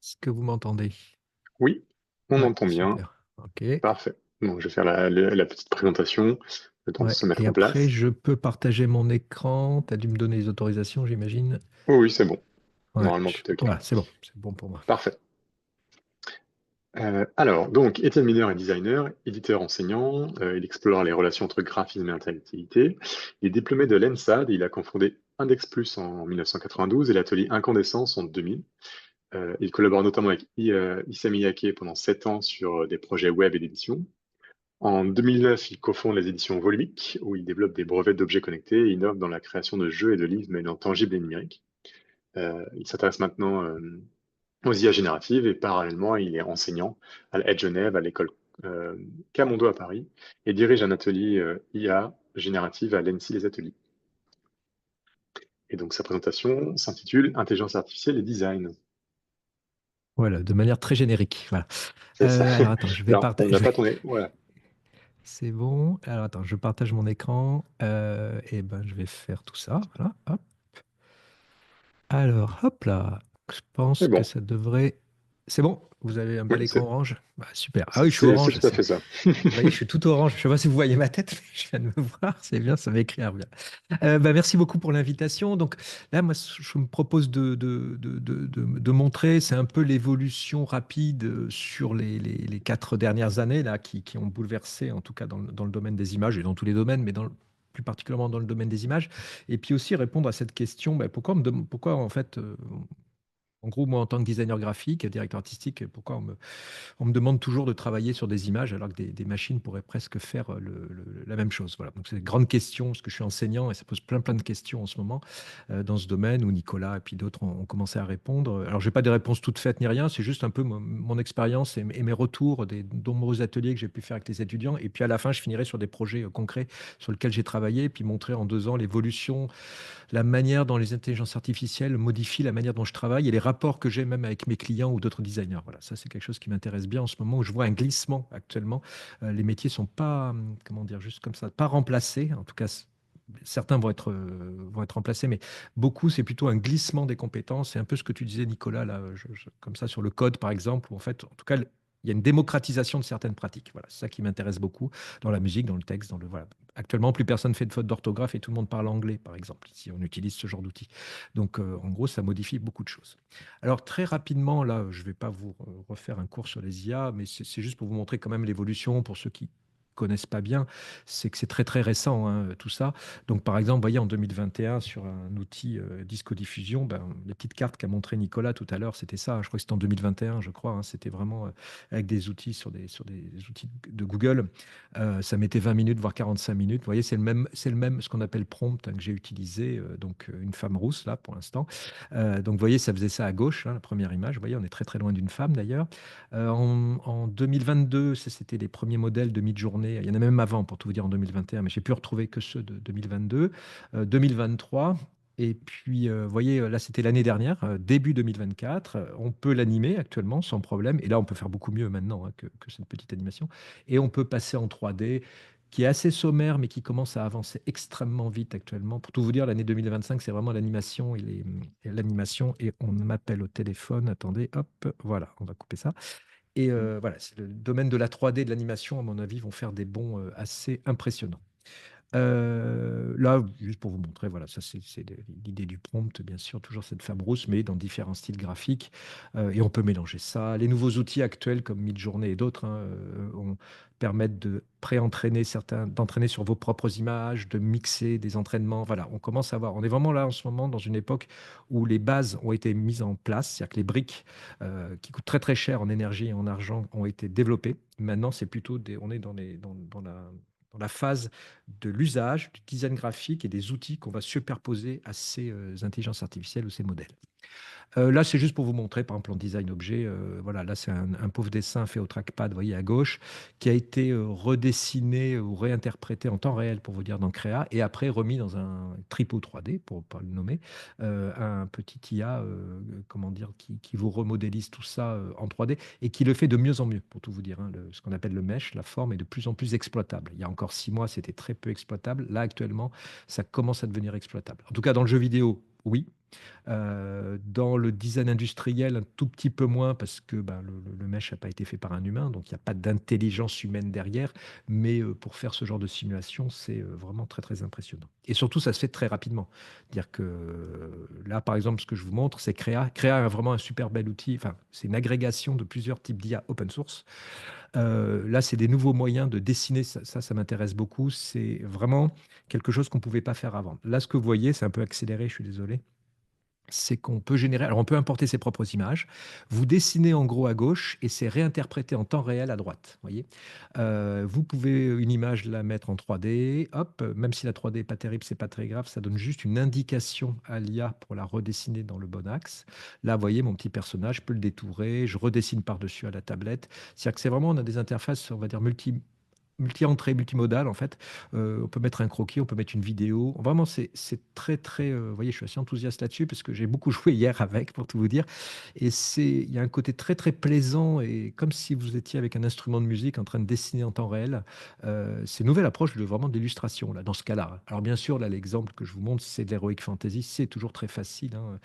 Est-ce que vous m'entendez? Oui, on Ouais, entend bien. super. Ok. Parfait. Bon, je vais faire la petite présentation, le temps de Ouais. se Et mettre en après, place. je peux partager mon écran. Tu as dû me donner les autorisations, j'imagine. Oh oui, c'est bon. Ouais, Normalement, tout est OK. voilà, c'est bon. C'est bon pour moi. Parfait. Alors, donc, Étienne Miner est designer, éditeur enseignant. Il explore les relations entre graphisme et interactivité. Il est diplômé de l'ENSAD et il a confondé Index Plus en 1992 et l'atelier Incandescence en 2000. Il collabore notamment avec Issam Miyake pendant 7 ans sur des projets web et d'édition. En 2009, il cofonde les éditions Volumique, où il développe des brevets d'objets connectés et innove dans la création de jeux et de livres mêlant tangible et numérique. Il s'intéresse maintenant aux IA génératives et parallèlement, il est enseignant à la Edge Genève, à l'école Camondo à Paris, et dirige un atelier IA générative à l'ENSI Les Ateliers. Et donc sa présentation s'intitule Intelligence artificielle et design. Voilà, de manière très générique. Voilà. C'est ça. Alors attends, je vais Alors, on n'a partager. pas tourné. Voilà. C'est bon. Alors attends, je partage mon écran. Et ben, je vais faire tout ça. Voilà. Hop. Alors, hop là. Je pense C'est que bon. ça devrait. C'est bon? Vous avez un Oui, bel écran orange? Bah, super. Ah oui, je suis c'est orange. tout à fait ça. Vous voyez, je suis tout orange. Je ne sais pas si vous voyez ma tête, mais je viens de me voir. C'est bien, ça m'éclaire bien. Bah, merci beaucoup pour l'invitation. Donc là, moi, je me propose de montrer, c'est un peu l'évolution rapide sur les 4 dernières années là, qui ont bouleversé, en tout cas dans le domaine des images et dans tous les domaines, mais plus particulièrement dans le domaine des images. Et puis aussi répondre à cette question, bah, pourquoi en fait, en gros, moi, en tant que designer graphique, directeur artistique, pourquoi on me demande toujours de travailler sur des images alors que des machines pourraient presque faire la même chose. Voilà. Donc c'est une grande question, parce que je suis enseignant et ça pose plein de questions en ce moment dans ce domaine où Nicolas et puis d'autres ont commencé à répondre. Alors je n'ai pas des réponses toutes faites ni rien, c'est juste un peu mon expérience et mes retours des nombreux ateliers que j'ai pu faire avec les étudiants. Et puis à la fin, je finirai sur des projets concrets sur lesquels j'ai travaillé, et puis montrer en 2 ans l'évolution, la manière dont les intelligences artificielles modifient la manière dont je travaille et les rapports que j'ai même avec mes clients ou d'autres designers. Voilà, ça c'est quelque chose qui m'intéresse bien en ce moment où je vois un glissement actuellement. Les métiers sont pas, comment dire, juste comme ça, pas remplacés. En tout cas, certains vont être remplacés, mais beaucoup, c'est plutôt un glissement des compétences. C'est un peu ce que tu disais, Nicolas, là, comme ça sur le code, par exemple, où en fait, en tout cas, il y a une démocratisation de certaines pratiques. Voilà, c'est ça qui m'intéresse beaucoup dans la musique, dans le texte, dans le voilà. Actuellement, plus personne fait de faute d'orthographe et tout le monde parle anglais, par exemple, si on utilise ce genre d'outils. Donc, en gros, ça modifie beaucoup de choses. Alors, très rapidement, là, je ne vais pas vous refaire un cours sur les IA, mais c'est juste pour vous montrer quand même l'évolution pour ceux qui connaissent pas bien, c'est que c'est très récent, hein, tout ça. Donc par exemple, vous voyez en 2021 sur un outil discodiffusion, ben, les petites cartes qu'a montré Nicolas tout à l'heure, c'était ça. Je crois que c'était en 2021, je crois, hein. C'était vraiment avec des outils sur des outils de Google. Ça mettait 20 minutes, voire 45 minutes. Vous voyez, c'est le même ce qu'on appelle prompt, hein, que j'ai utilisé. Donc une femme rousse là pour l'instant. Donc vous voyez, ça faisait ça à gauche, hein, la première image. Vous voyez, on est très loin d'une femme d'ailleurs. En 2022, c'était les premiers modèles de mid-journée. Il y en a même avant, pour tout vous dire, en 2021, mais j'ai pu retrouver que ceux de 2022. 2023, et puis, vous voyez, là, c'était l'année dernière, début 2024. On peut l'animer actuellement sans problème. Et là, on peut faire beaucoup mieux maintenant, hein, que cette petite animation. Et on peut passer en 3D, qui est assez sommaire, mais qui commence à avancer extrêmement vite actuellement. Pour tout vous dire, l'année 2025, c'est vraiment l'animation et l'animation. Et on m'appelle au téléphone. Attendez, hop, voilà, on va couper ça. Et voilà, c'est le domaine de la 3D, de l'animation, à mon avis, vont faire des bonds assez impressionnants. Là, juste pour vous montrer, voilà, ça c'est l'idée du prompt, bien sûr, toujours cette femme rousse, mais dans différents styles graphiques. Et on peut mélanger ça. Les nouveaux outils actuels comme Midjourney et d'autres, hein, permettent de pré-entraîner d'entraîner sur vos propres images, de mixer des entraînements. Voilà, on commence à voir. On est vraiment là en ce moment dans une époque où les bases ont été mises en place, c'est-à-dire que les briques qui coûtent très cher en énergie et en argent ont été développées. Maintenant, c'est plutôt on est dans la phase de l'usage, du design graphique et des outils qu'on va superposer à ces intelligences artificielles ou ces modèles. Là, c'est juste pour vous montrer, par exemple, en design objet, voilà, là, c'est un pauvre dessin fait au trackpad, vous voyez, à gauche, qui a été redessiné ou réinterprété en temps réel, pour vous dire, dans Créa, et après remis dans un tripot 3D, pour ne pas le nommer, un petit IA, comment dire, qui vous remodélise tout ça en 3D, et qui le fait de mieux en mieux, pour tout vous dire, hein. Ce qu'on appelle le mesh, la forme, est de plus en plus exploitable. Il y a encore 6 mois, c'était très peu exploitable. Là, actuellement, ça commence à devenir exploitable. En tout cas, dans le jeu vidéo, oui. Dans le design industriel, un tout petit peu moins parce que ben, le mesh n'a pas été fait par un humain, donc il n'y a pas d'intelligence humaine derrière. Mais pour faire ce genre de simulation, c'est vraiment très très impressionnant. Et surtout, ça se fait très rapidement. Dire que là, par exemple, ce que je vous montre, c'est Crea. Crea est vraiment un super bel outil. Enfin, c'est une agrégation de plusieurs types d'IA open source. Là, c'est des nouveaux moyens de dessiner. Ça m'intéresse beaucoup. C'est vraiment quelque chose qu'on ne pouvait pas faire avant. Là, ce que vous voyez, c'est un peu accéléré, je suis désolé, c'est qu'on peut générer, alors on peut importer ses propres images, vous dessinez en gros à gauche et c'est réinterprété en temps réel à droite. Voyez. Vous pouvez une image la mettre en 3D, hop, même si la 3D n'est pas terrible, c'est pas très grave, ça donne juste une indication à l'IA pour la redessiner dans le bon axe. Là, vous voyez mon petit personnage, je peux le détourer, je redessine par-dessus à la tablette. C'est-à-dire que c'est vraiment, on a des interfaces, on va dire, multi-entrée, multimodal en fait. On peut mettre un croquis, on peut mettre une vidéo. Vraiment, c'est très, très. Vous voyez, je suis assez enthousiaste là-dessus parce que j'ai beaucoup joué hier avec, pour tout vous dire. Et il y a un côté très, très plaisant et comme si vous étiez avec un instrument de musique en train de dessiner en temps réel. C'est une nouvelle approche de vraiment de l'illustration, là, dans ce cas-là. Alors, bien sûr, là, l'exemple que je vous montre, c'est de l'heroic fantasy. C'est toujours très facile hein,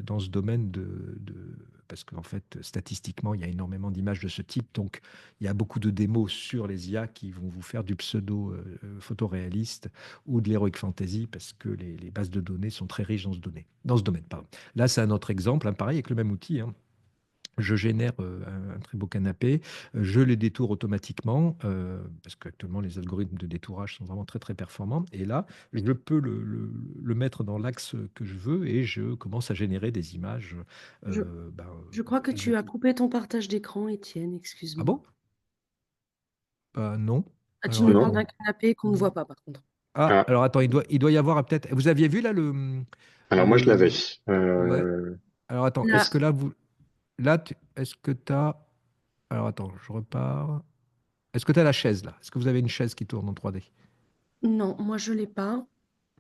dans ce domaine parce qu'en fait, statistiquement, il y a énormément d'images de ce type. Donc, il y a beaucoup de démos sur les IA qui vont vous faire du pseudo photoréaliste ou de l'heroic fantasy parce que les bases de données sont très riches dans ce domaine. Pardon. Là, c'est un autre exemple, hein, pareil avec le même outil. Hein. Je génère un très beau canapé, je les détourne automatiquement parce qu'actuellement les algorithmes de détourage sont vraiment très très performants. Et là, je peux le mettre dans l'axe que je veux et je commence à générer des images. Je, Ben, je crois que tu as exactement. coupé ton partage d'écran, Étienne, Ah excuse-moi. bon? Non. Ah, tu Alors nous parles Non? d'un attends. canapé qu'on ne voit pas, par contre. Ah, Ah, alors attends, il doit y avoir peut-être. Vous aviez vu là alors moi je l'avais. le. Ouais. Alors attends, est-ce Là, que là vous. Là, est-ce que tu as. Alors attends, je repars. Est-ce que tu as la chaise là? Est-ce que vous avez une chaise qui tourne en 3D? non, moi je l'ai pas.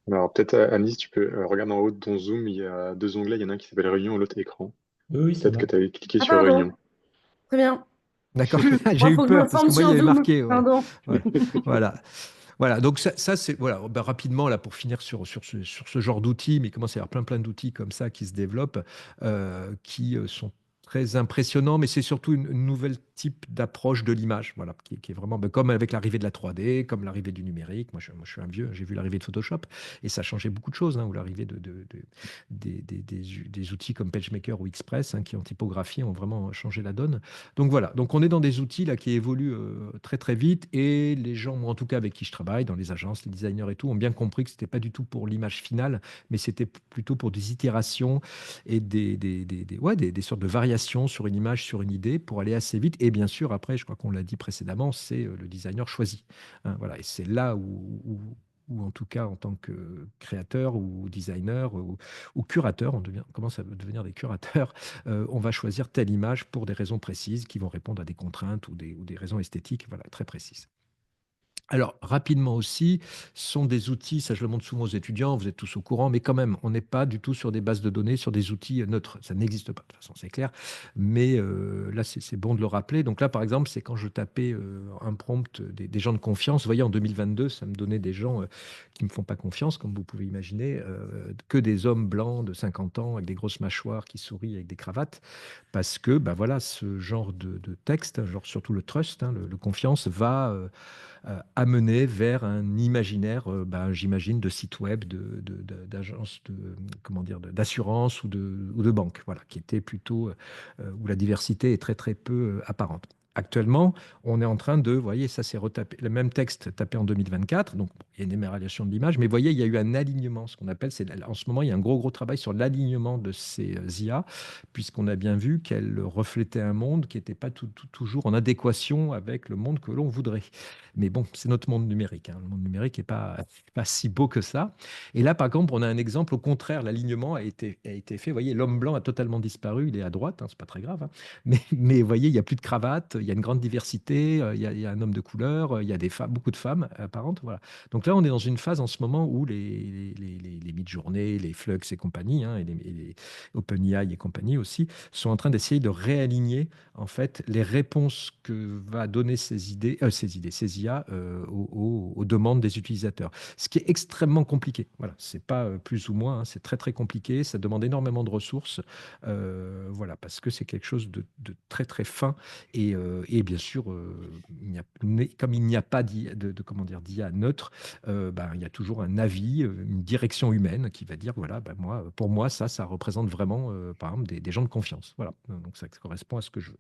Alors peut-être Anis, tu peux regarder en haut de ton Zoom, il y a deux onglets, il y en a un qui s'appelle Réunion, l'autre Écran. Oui, oui, c'est Peut-être que bon. tu avais cliqué Ah, sur pardon, Réunion. très bien. D'accord, j'ai Moi, il eu faut que je me peur parce que forme moi il y sur avait Zoom, marqué. Ouais. pardon. Ouais. Voilà. Voilà, donc ça c'est voilà, ben, rapidement là pour finir sur ce genre d'outils, mais il commence à y avoir plein d'outils comme ça qui se développent, qui sont très impressionnants, mais c'est surtout une nouvelle type d'approche de l'image, voilà, qui est vraiment ben, comme avec l'arrivée de la 3D, comme l'arrivée du numérique. Moi, je suis un vieux, j'ai vu l'arrivée de Photoshop et ça a changé beaucoup de choses, hein, ou l'arrivée des outils comme PageMaker ou Express, hein, qui en typographie ont vraiment changé la donne. Donc voilà, donc on est dans des outils là qui évoluent très très vite et les gens, moi en tout cas avec qui je travaille, dans les agences, les designers et tout, ont bien compris que c'était pas du tout pour l'image finale, mais c'était plutôt pour des itérations et ouais, des sortes de variations sur une image, sur une idée pour aller assez vite. Et bien sûr, après, je crois qu'on l'a dit précédemment, c'est le designer choisi. Hein, voilà, et c'est là où en tout cas en tant que créateur ou designer ou curateur, on commence à devenir des curateurs, on va choisir telle image pour des raisons précises qui vont répondre à des contraintes ou des raisons esthétiques, voilà, très précises. Alors, rapidement aussi, sont des outils, ça je le montre souvent aux étudiants, vous êtes tous au courant, mais quand même, on n'est pas du tout sur des bases de données, sur des outils neutres. Ça n'existe pas, de toute façon, c'est clair. Mais là, c'est bon de le rappeler. Donc là, par exemple, c'est quand je tapais un prompt des gens de confiance. Vous voyez, en 2022, ça me donnait des gens qui ne me font pas confiance, comme vous pouvez imaginer, que des hommes blancs de 50 ans avec des grosses mâchoires qui sourient avec des cravates. Parce que, ben voilà, ce genre de texte, hein, genre surtout le trust, hein, le confiance, va amener vers un imaginaire, ben, j'imagine, de sites web, d'agences comment dire, d'assurance ou de banque, voilà, qui était plutôt où la diversité est très très peu apparente. Actuellement, on est en train de, vous voyez, ça c'est retapé, le même texte tapé en 2024, donc il y a une émulation de l'image, mais vous voyez, il y a eu un alignement, ce qu'on appelle, en ce moment, il y a un gros travail sur l'alignement de ces IA, puisqu'on a bien vu qu'elles reflétaient un monde qui n'était pas toujours en adéquation avec le monde que l'on voudrait. Mais bon, c'est notre monde numérique. Hein. Le monde numérique n'est pas si beau que ça. Et là, par contre, on a un exemple. Au contraire, l'alignement a été fait. Vous voyez, l'homme blanc a totalement disparu. Il est à droite. Hein, c'est pas très grave. Hein. Mais vous voyez, il n'y a plus de cravate. il y a une grande diversité, il y a un homme de couleur, il y a des femmes, beaucoup de femmes apparentes. Voilà. Donc là, on est dans une phase en ce moment où les mid-journées, les Flux et compagnie, hein, et les OpenAI et compagnie aussi, sont en train d'essayer de réaligner en fait les réponses que va donner ces IA aux demandes des utilisateurs. Ce qui est extrêmement compliqué. Voilà, c'est pas plus ou moins, hein, c'est très très compliqué. Ça demande énormément de ressources, voilà, parce que c'est quelque chose de très très fin et bien sûr, comme il n'y a pas comment dire, d'IA neutre, ben, il y a toujours un avis, une direction humaine qui va dire, voilà, ben, pour moi, ça représente vraiment, par exemple, des gens de confiance. Voilà, donc ça correspond à ce que je veux.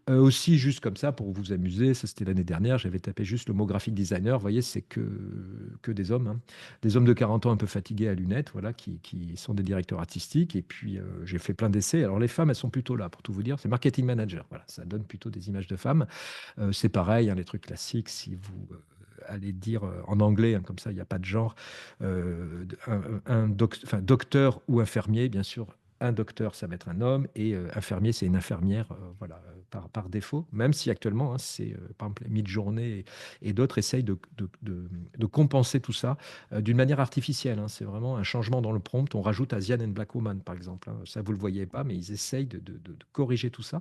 Aussi, juste comme ça, pour vous amuser, ça c'était l'année dernière, j'avais tapé juste le mot graphic designer. Vous voyez, c'est que des hommes, hein. Des hommes de 40 ans un peu fatigués à lunettes, voilà, qui sont des directeurs artistiques. Et puis, j'ai fait plein d'essais. Alors, les femmes, elles sont plutôt là, pour tout vous dire. C'est marketing manager. Voilà, ça donne plutôt des images de femmes. C'est pareil, hein, les trucs classiques, si vous allez dire en anglais, hein, comme ça, il n'y a pas de genre, enfin, docteur ou infirmier, bien sûr. Un docteur, ça va être un homme, et infirmier, c'est une infirmière, voilà, par défaut, même si actuellement, hein, c'est par exemple Midjourney et d'autres essayent de compenser tout ça d'une manière artificielle, hein. C'est vraiment un changement dans le prompt. On rajoute Asian and Black Woman, par exemple, hein. Ça, vous ne le voyez pas, mais ils essayent de corriger tout ça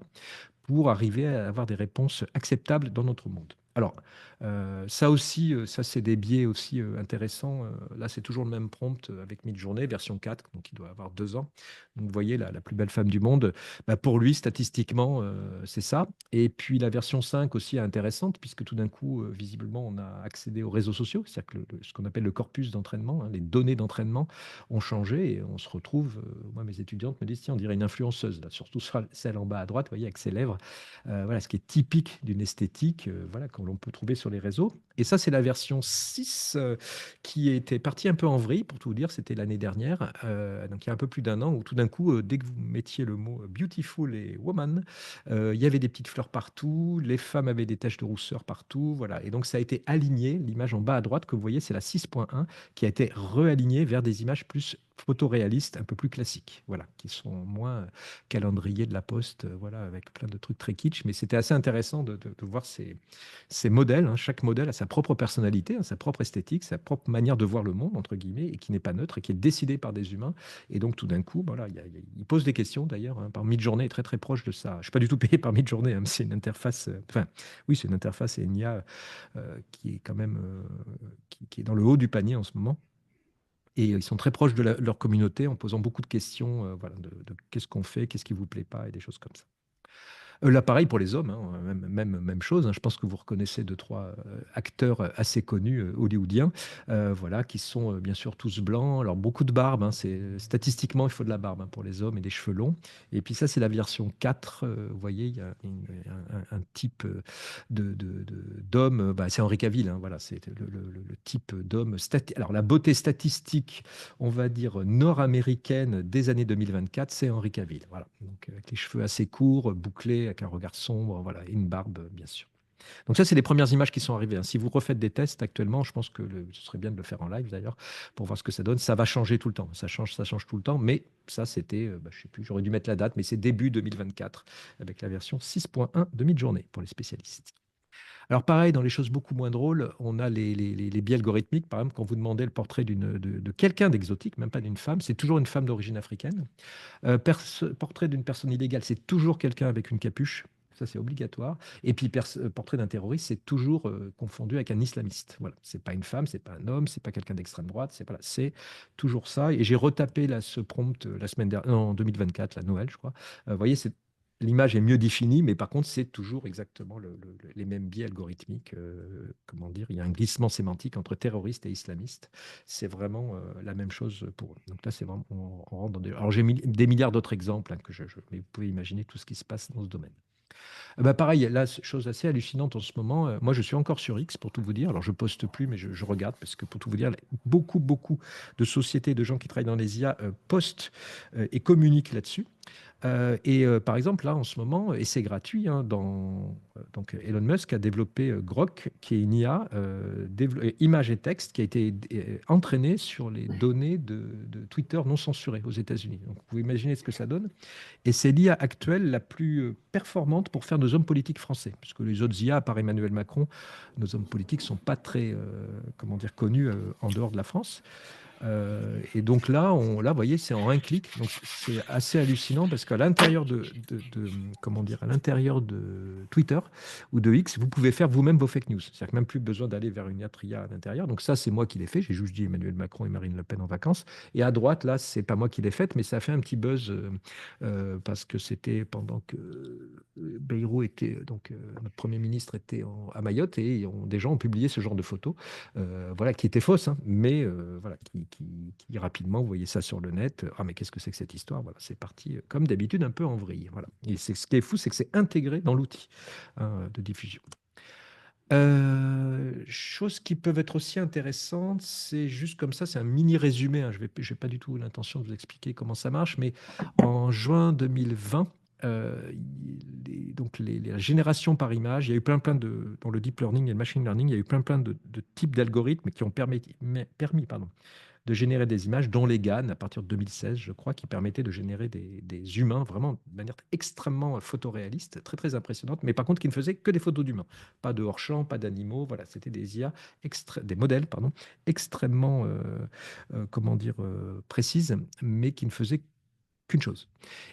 pour arriver à avoir des réponses acceptables dans notre monde. Alors, ça aussi, ça c'est des biais aussi intéressants. Là, c'est toujours le même prompt avec Midjourney, version 4, donc il doit avoir 2 ans. Donc, vous voyez, la plus belle femme du monde, bah, pour lui, statistiquement, c'est ça. Et puis, la version 5 aussi est intéressante, puisque tout d'un coup, visiblement, on a accédé aux réseaux sociaux, c'est-à-dire que ce qu'on appelle le corpus d'entraînement, hein, les données d'entraînement ont changé, et on se retrouve, moi, mes étudiantes me disent, tiens, on dirait une influenceuse, là, surtout celle en bas à droite, vous voyez, avec ses lèvres. Voilà, ce qui est typique d'une esthétique, voilà, que l'on peut trouver sur les réseaux. Et ça, c'est la version 6 qui était partie un peu en vrille, pour tout vous dire, c'était l'année dernière, donc il y a un peu plus d'un an, où tout d'un coup, dès que vous mettiez le mot beautiful et woman, il y avait des petites fleurs partout, les femmes avaient des taches de rousseur partout, voilà. Et donc ça a été aligné, l'image en bas à droite que vous voyez, c'est la 6.1 qui a été réalignée vers des images plus photoréalistes, un peu plus classiques, voilà, qui sont moins calendrier de la Poste, voilà, avec plein de trucs très kitsch. Mais c'était assez intéressant de voir ces modèles, hein. Chaque modèle a sa propre personnalité, hein, sa propre esthétique, sa propre manière de voir le monde, entre guillemets, et qui n'est pas neutre et qui est décidée par des humains. Et donc, tout d'un coup, voilà, il pose des questions d'ailleurs, hein. Par Midjourney est très très proche de ça. Je ne suis pas du tout payé par Midjourney, hein, mais c'est une interface, enfin, oui, c'est une interface et une IA qui est quand même qui est dans le haut du panier en ce moment. Et ils sont très proches de leur communauté en posant beaucoup de questions, voilà, de qu'est-ce qu'on fait, qu'est-ce qui vous plaît pas, et des choses comme ça. Là, pareil pour les hommes, hein, même chose, hein. Je pense que vous reconnaissez deux, trois acteurs assez connus hollywoodiens, voilà, qui sont bien sûr tous blancs. Alors, beaucoup de barbe, hein, statistiquement, il faut de la barbe, hein, pour les hommes et des cheveux longs. Et puis ça, c'est la version 4. Vous voyez, il y a un type d'homme, bah, c'est Henri Cavill, hein, voilà, c'est le type d'homme. Alors, la beauté statistique, on va dire nord-américaine des années 2024, c'est Henri Cavill. Voilà. Donc, avec les cheveux assez courts, bouclés, avec un regard sombre, voilà, et une barbe, bien sûr. Donc ça, c'est les premières images qui sont arrivées, hein. Si vous refaites des tests actuellement, je pense que ce serait bien de le faire en live d'ailleurs, pour voir ce que ça donne. Ça va changer tout le temps. Ça change tout le temps. Mais ça, c'était, bah, je ne sais plus, j'aurais dû mettre la date, mais c'est début 2024, avec la version 6.1 de mi-journée pour les spécialistes. Alors pareil, dans les choses beaucoup moins drôles, on a les biais algorithmiques. Par exemple, quand vous demandez le portrait de quelqu'un d'exotique, même pas d'une femme, c'est toujours une femme d'origine africaine. Portrait d'une personne illégale, c'est toujours quelqu'un avec une capuche. Ça, c'est obligatoire. Et puis, portrait d'un terroriste, c'est toujours confondu avec un islamiste. Voilà. C'est pas une femme, c'est pas un homme, c'est pas quelqu'un d'extrême droite, c'est toujours ça. Et j'ai retapé là, ce prompt la semaine dernière, en 2024, la Noël, je crois. Vous voyez, l'image est mieux définie, mais par contre, c'est toujours exactement les mêmes biais algorithmiques. Comment dire, il y a un glissement sémantique entre terroriste et islamiste. C'est vraiment la même chose pour eux. Donc là, c'est vraiment, on rentre dans des. Alors, j'ai mis des milliards d'autres exemples, hein, mais vous pouvez imaginer tout ce qui se passe dans ce domaine. Bah pareil, là, chose assez hallucinante en ce moment. Moi, je suis encore sur X, pour tout vous dire. Alors, je poste plus, mais je regarde, parce que pour tout vous dire, beaucoup de sociétés, de gens qui travaillent dans les IA postent et communiquent là-dessus. Par exemple, là, en ce moment, et c'est gratuit, hein, donc Elon Musk a développé Grok, qui est une IA, image et texte, qui a été entraînée sur les données de Twitter non censurées aux États-Unis. Donc, vous pouvez imaginer ce que ça donne. Et c'est l'IA actuelle la plus performante pour faire nos hommes politiques français, puisque les autres IA, à part Emmanuel Macron, nos hommes politiques ne sont pas très, comment dire, connus en dehors de la France. Et donc là, vous voyez, c'est en un clic. Donc c'est assez hallucinant parce qu'à l'intérieur comment dire, à l'intérieur de Twitter ou de X, vous pouvez faire vous-même vos fake news. C'est-à-dire que même plus besoin d'aller vers une IA à l'intérieur. Donc ça, c'est moi qui l'ai fait. J'ai juste dit Emmanuel Macron et Marine Le Pen en vacances. Et à droite, là, c'est pas moi qui l'ai faite, mais ça a fait un petit buzz parce que c'était pendant que Bayrou était, donc notre Premier ministre était à Mayotte et des gens ont publié ce genre de photos voilà, qui était fausse, hein, mais voilà, qui rapidement, vous voyez ça sur le net, ah mais qu'est-ce que c'est que cette histoire? Voilà, c'est parti comme d'habitude un peu en vrille. Voilà. Et ce qui est fou, c'est que c'est intégré dans l'outil hein, de diffusion. Choses qui peuvent être aussi intéressantes, c'est juste comme ça, c'est un mini résumé, hein, je vais pas du tout l'intention de vous expliquer comment ça marche, mais en juin 2020, donc la génération par image, il y a eu plein dans le deep learning et le machine learning, il y a eu plein de types d'algorithmes qui ont permis pardon, de générer des images, dont les GAN, à partir de 2016, je crois, qui permettaient de générer des humains vraiment de manière extrêmement photoréaliste, très très impressionnante, mais par contre qui ne faisaient que des photos d'humains. Pas de hors-champ, pas d'animaux, voilà, c'était des IA, des modèles, pardon, extrêmement, comment dire, précises, mais qui ne faisaient qu'une chose.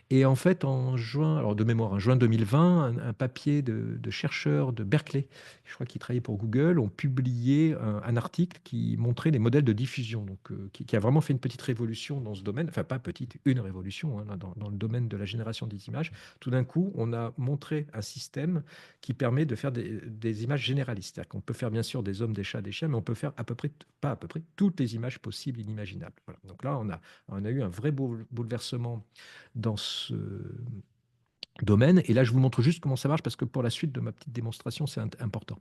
Et en fait, en juin, alors de mémoire, en juin 2020, un papier de chercheurs de Berkeley, je crois qu'ils travaillaient pour Google, ont publié un article qui montrait les modèles de diffusion, donc, qui a vraiment fait une petite révolution dans ce domaine, enfin pas petite, une révolution hein, dans le domaine de la génération des images. Tout d'un coup, on a montré un système qui permet de faire des images généralistes. C'est-à-dire qu'on peut faire bien sûr des hommes, des chats, des chiens, mais on peut faire à peu près, pas à peu près, toutes les images possibles, inimaginables. Voilà. Donc là, on a eu un vrai bouleversement dans ce domaine. Et là, je vous montre juste comment ça marche parce que pour la suite de ma petite démonstration, c'est important.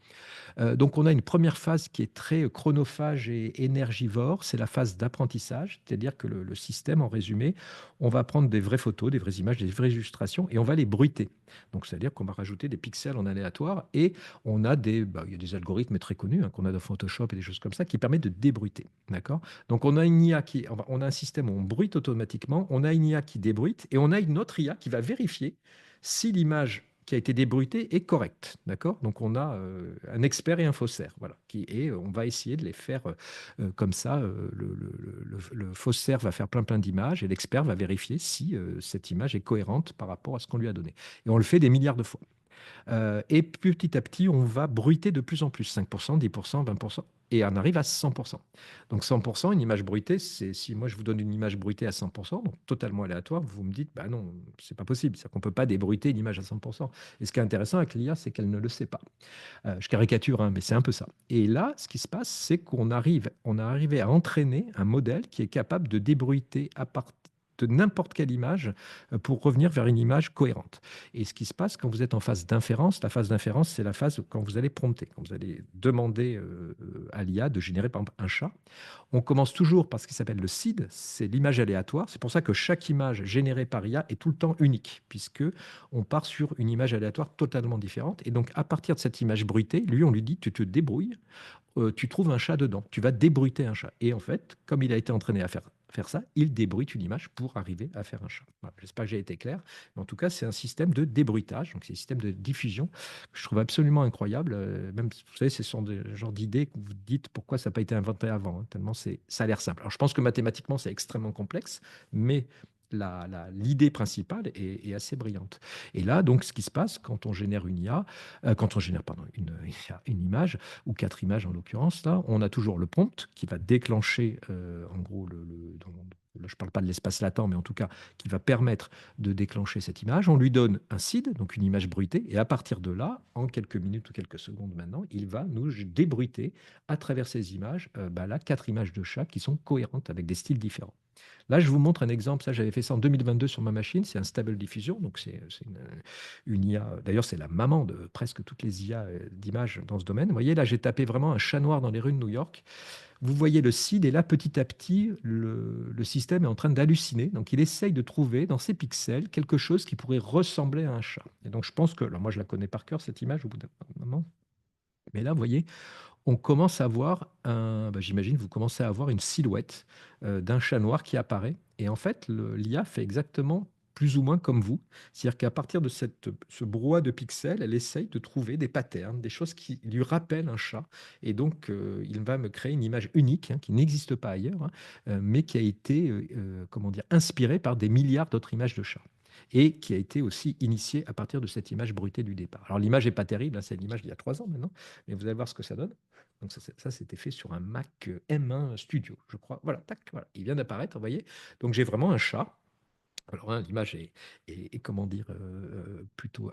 Donc, on a une première phase qui est très chronophage et énergivore. C'est la phase d'apprentissage, c'est-à-dire que le système, en résumé, on va prendre des vraies photos, des vraies images, des vraies illustrations et on va les bruiter. Donc, c'est-à-dire qu'on va rajouter des pixels en aléatoire et on a il y a des algorithmes très connus hein, qu'on a dans Photoshop et des choses comme ça qui permettent de débruiter. D'accord? Donc, on a une IA on a un système où on bruite automatiquement, on a une IA qui débruite et on a une autre IA qui va vérifier si l'image qui a été débruitée est correcte. D'accord? Donc, on a un expert et un faussaire. Voilà. Et on va essayer de les faire comme ça. Le faussaire va faire plein d'images et l'expert va vérifier si cette image est cohérente par rapport à ce qu'on lui a donné. Et on le fait des milliards de fois. Et petit à petit, on va bruiter de plus en plus, 5%, 10%, 20%, et on arrive à 100%. Donc 100%, une image bruitée, c'est si moi je vous donne une image bruitée à 100%, donc totalement aléatoire, vous me dites, bah non, c'est pas possible, c'est qu'on ne peut pas débruiter une image à 100%. Et ce qui est intéressant avec l'IA, c'est qu'elle ne le sait pas. Je caricature, hein, mais c'est un peu ça. Et là, ce qui se passe, c'est on a arrivé à entraîner un modèle qui est capable de débruiter à partir de n'importe quelle image pour revenir vers une image cohérente. Et ce qui se passe quand vous êtes en phase d'inférence, la phase d'inférence, c'est la phase quand vous allez prompter, quand vous allez demander à l'IA de générer par exemple un chat. On commence toujours par ce qui s'appelle le seed, c'est l'image aléatoire. C'est pour ça que chaque image générée par IA est tout le temps unique, puisque on part sur une image aléatoire totalement différente. Et donc, à partir de cette image bruitée, lui, on lui dit, tu te débrouilles, tu trouves un chat dedans, tu vas débruiter un chat. Et en fait, comme il a été entraîné à faire ça, il débruite une image pour arriver à faire un chat. Voilà, j'espère que j'ai été clair. Mais en tout cas, c'est un système de débruitage, donc c'est un système de diffusion que je trouve absolument incroyable. Même, vous savez, ce sont des genres d'idées que vous dites pourquoi ça n'a pas été inventé avant, hein, tellement ça a l'air simple. Alors, je pense que mathématiquement, c'est extrêmement complexe, mais l'idée principale est assez brillante. Et là, donc, ce qui se passe quand on génère une IA, quand on génère pardon, une image, ou 4 images en l'occurrence, là, on a toujours le prompt qui va déclencher, en gros, là, je ne parle pas de l'espace latent, mais en tout cas, qui va permettre de déclencher cette image. On lui donne un seed, donc une image bruitée, et à partir de là, en quelques minutes ou quelques secondes maintenant, il va nous débruiter à travers ces images, là, 4 images de chat qui sont cohérentes avec des styles différents. Là, je vous montre un exemple. Ça, j'avais fait ça en 2022 sur ma machine. C'est un Stable Diffusion. Donc, c'est une IA. D'ailleurs, c'est la maman de presque toutes les IA d'images dans ce domaine. Vous voyez, là, j'ai tapé vraiment un chat noir dans les rues de New York. Vous voyez le seed et là, petit à petit, le système est en train d'halluciner. Donc, il essaye de trouver dans ses pixels quelque chose qui pourrait ressembler à un chat. Et donc, je pense que, alors moi, je la connais par cœur, cette image, au bout d'un moment. Mais là, vous voyez, on commence à voir j'imagine, vous commencez à avoir une silhouette d'un chat noir qui apparaît. Et en fait, l'IA fait exactement plus ou moins comme vous. C'est-à-dire qu'à partir de ce brouhaha de pixels, elle essaye de trouver des patterns, des choses qui lui rappellent un chat. Et donc, il va me créer une image unique, hein, qui n'existe pas ailleurs, hein, mais qui a été, comment dire, inspirée par des milliards d'autres images de chats. Et qui a été aussi initiée à partir de cette image bruitée du départ. Alors, l'image n'est pas terrible, hein, c'est l'image d'il y a 3 ans maintenant, mais vous allez voir ce que ça donne. Donc, ça c'était fait sur un Mac M1 Studio, je crois. Voilà, tac, voilà. Il vient d'apparaître, vous voyez. Donc, j'ai vraiment un chat. Alors, hein, l'image est, comment dire, plutôt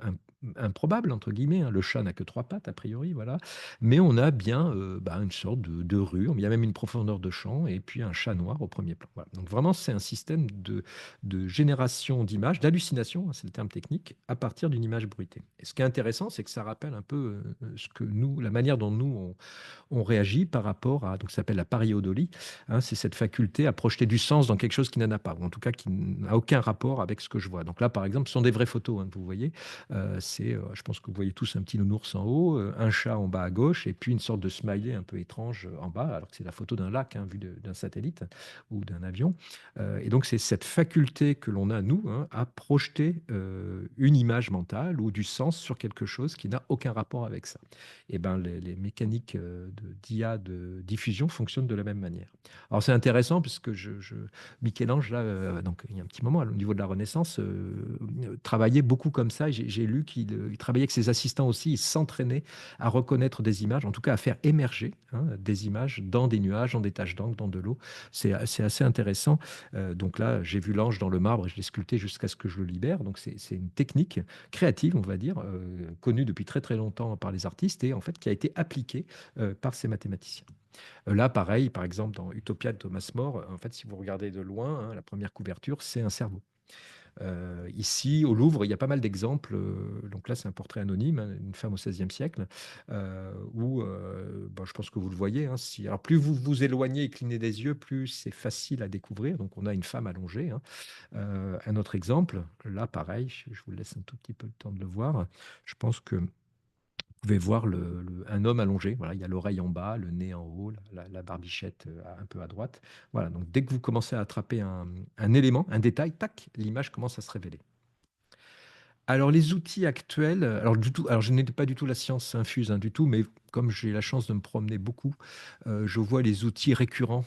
improbable, entre guillemets, hein. Le chat n'a que 3 pattes, a priori, voilà. Mais on a bien une sorte de rue. Il y a même une profondeur de champ et puis un chat noir au premier plan. Voilà. Donc, vraiment, c'est un système de génération d'images, d'hallucination, hein, c'est le terme technique, à partir d'une image bruitée. Et ce qui est intéressant, c'est que ça rappelle un peu ce que nous, la manière dont nous, on réagit par rapport à, donc ça s'appelle la pareidolie, hein, c'est cette faculté à projeter du sens dans quelque chose qui n'en a pas, ou en tout cas qui n'a aucun rapport avec ce que je vois. Donc là, par exemple, ce sont des vraies photos, hein, que vous voyez. Je pense que vous voyez tous un petit nounours en haut, un chat en bas à gauche, et puis une sorte de smiley un peu étrange en bas, alors que c'est la photo d'un lac, hein, vu d'un satellite ou d'un avion. Et donc, c'est cette faculté que l'on a, nous, hein, à projeter une image mentale ou du sens sur quelque chose qui n'a aucun rapport avec ça. Et ben, les mécaniques d'IA de diffusion fonctionnent de la même manière. Alors, c'est intéressant puisque Michel-Ange, là, donc, il y a un petit moment, au niveau de la Renaissance, travaillait beaucoup comme ça. J'ai lu qu'il travaillait avec ses assistants aussi. Il s'entraînait à reconnaître des images, en tout cas à faire émerger, hein, des images dans des nuages, dans des taches d'encre, dans de l'eau. C'est assez intéressant. Donc là, j'ai vu l'ange dans le marbre et je l'ai sculpté jusqu'à ce que je le libère. Donc c'est une technique créative, on va dire, connue depuis très très longtemps par les artistes et en fait qui a été appliquée par ces mathématiciens. Là, pareil, par exemple, dans Utopia de Thomas More, en fait, si vous regardez de loin, hein, la première couverture, c'est un cerveau. Ici, au Louvre, il y a pas mal d'exemples. Donc là, c'est un portrait anonyme, hein, une femme au XVIe siècle, où je pense que vous le voyez, hein, alors, plus vous vous éloignez et clignez des yeux, plus c'est facile à découvrir. Donc, on a une femme allongée, hein. Un autre exemple, là, pareil, je vous laisse un tout petit peu le temps de le voir. Je pense que vous pouvez voir un homme allongé. Voilà, il y a l'oreille en bas, le nez en haut, la barbichette un peu à droite. Voilà, donc dès que vous commencez à attraper un élément, un détail, tac, l'image commence à se révéler. Alors les outils actuels, alors je n'ai pas du tout la science infuse, hein, du tout, mais comme j'ai la chance de me promener beaucoup, je vois les outils récurrents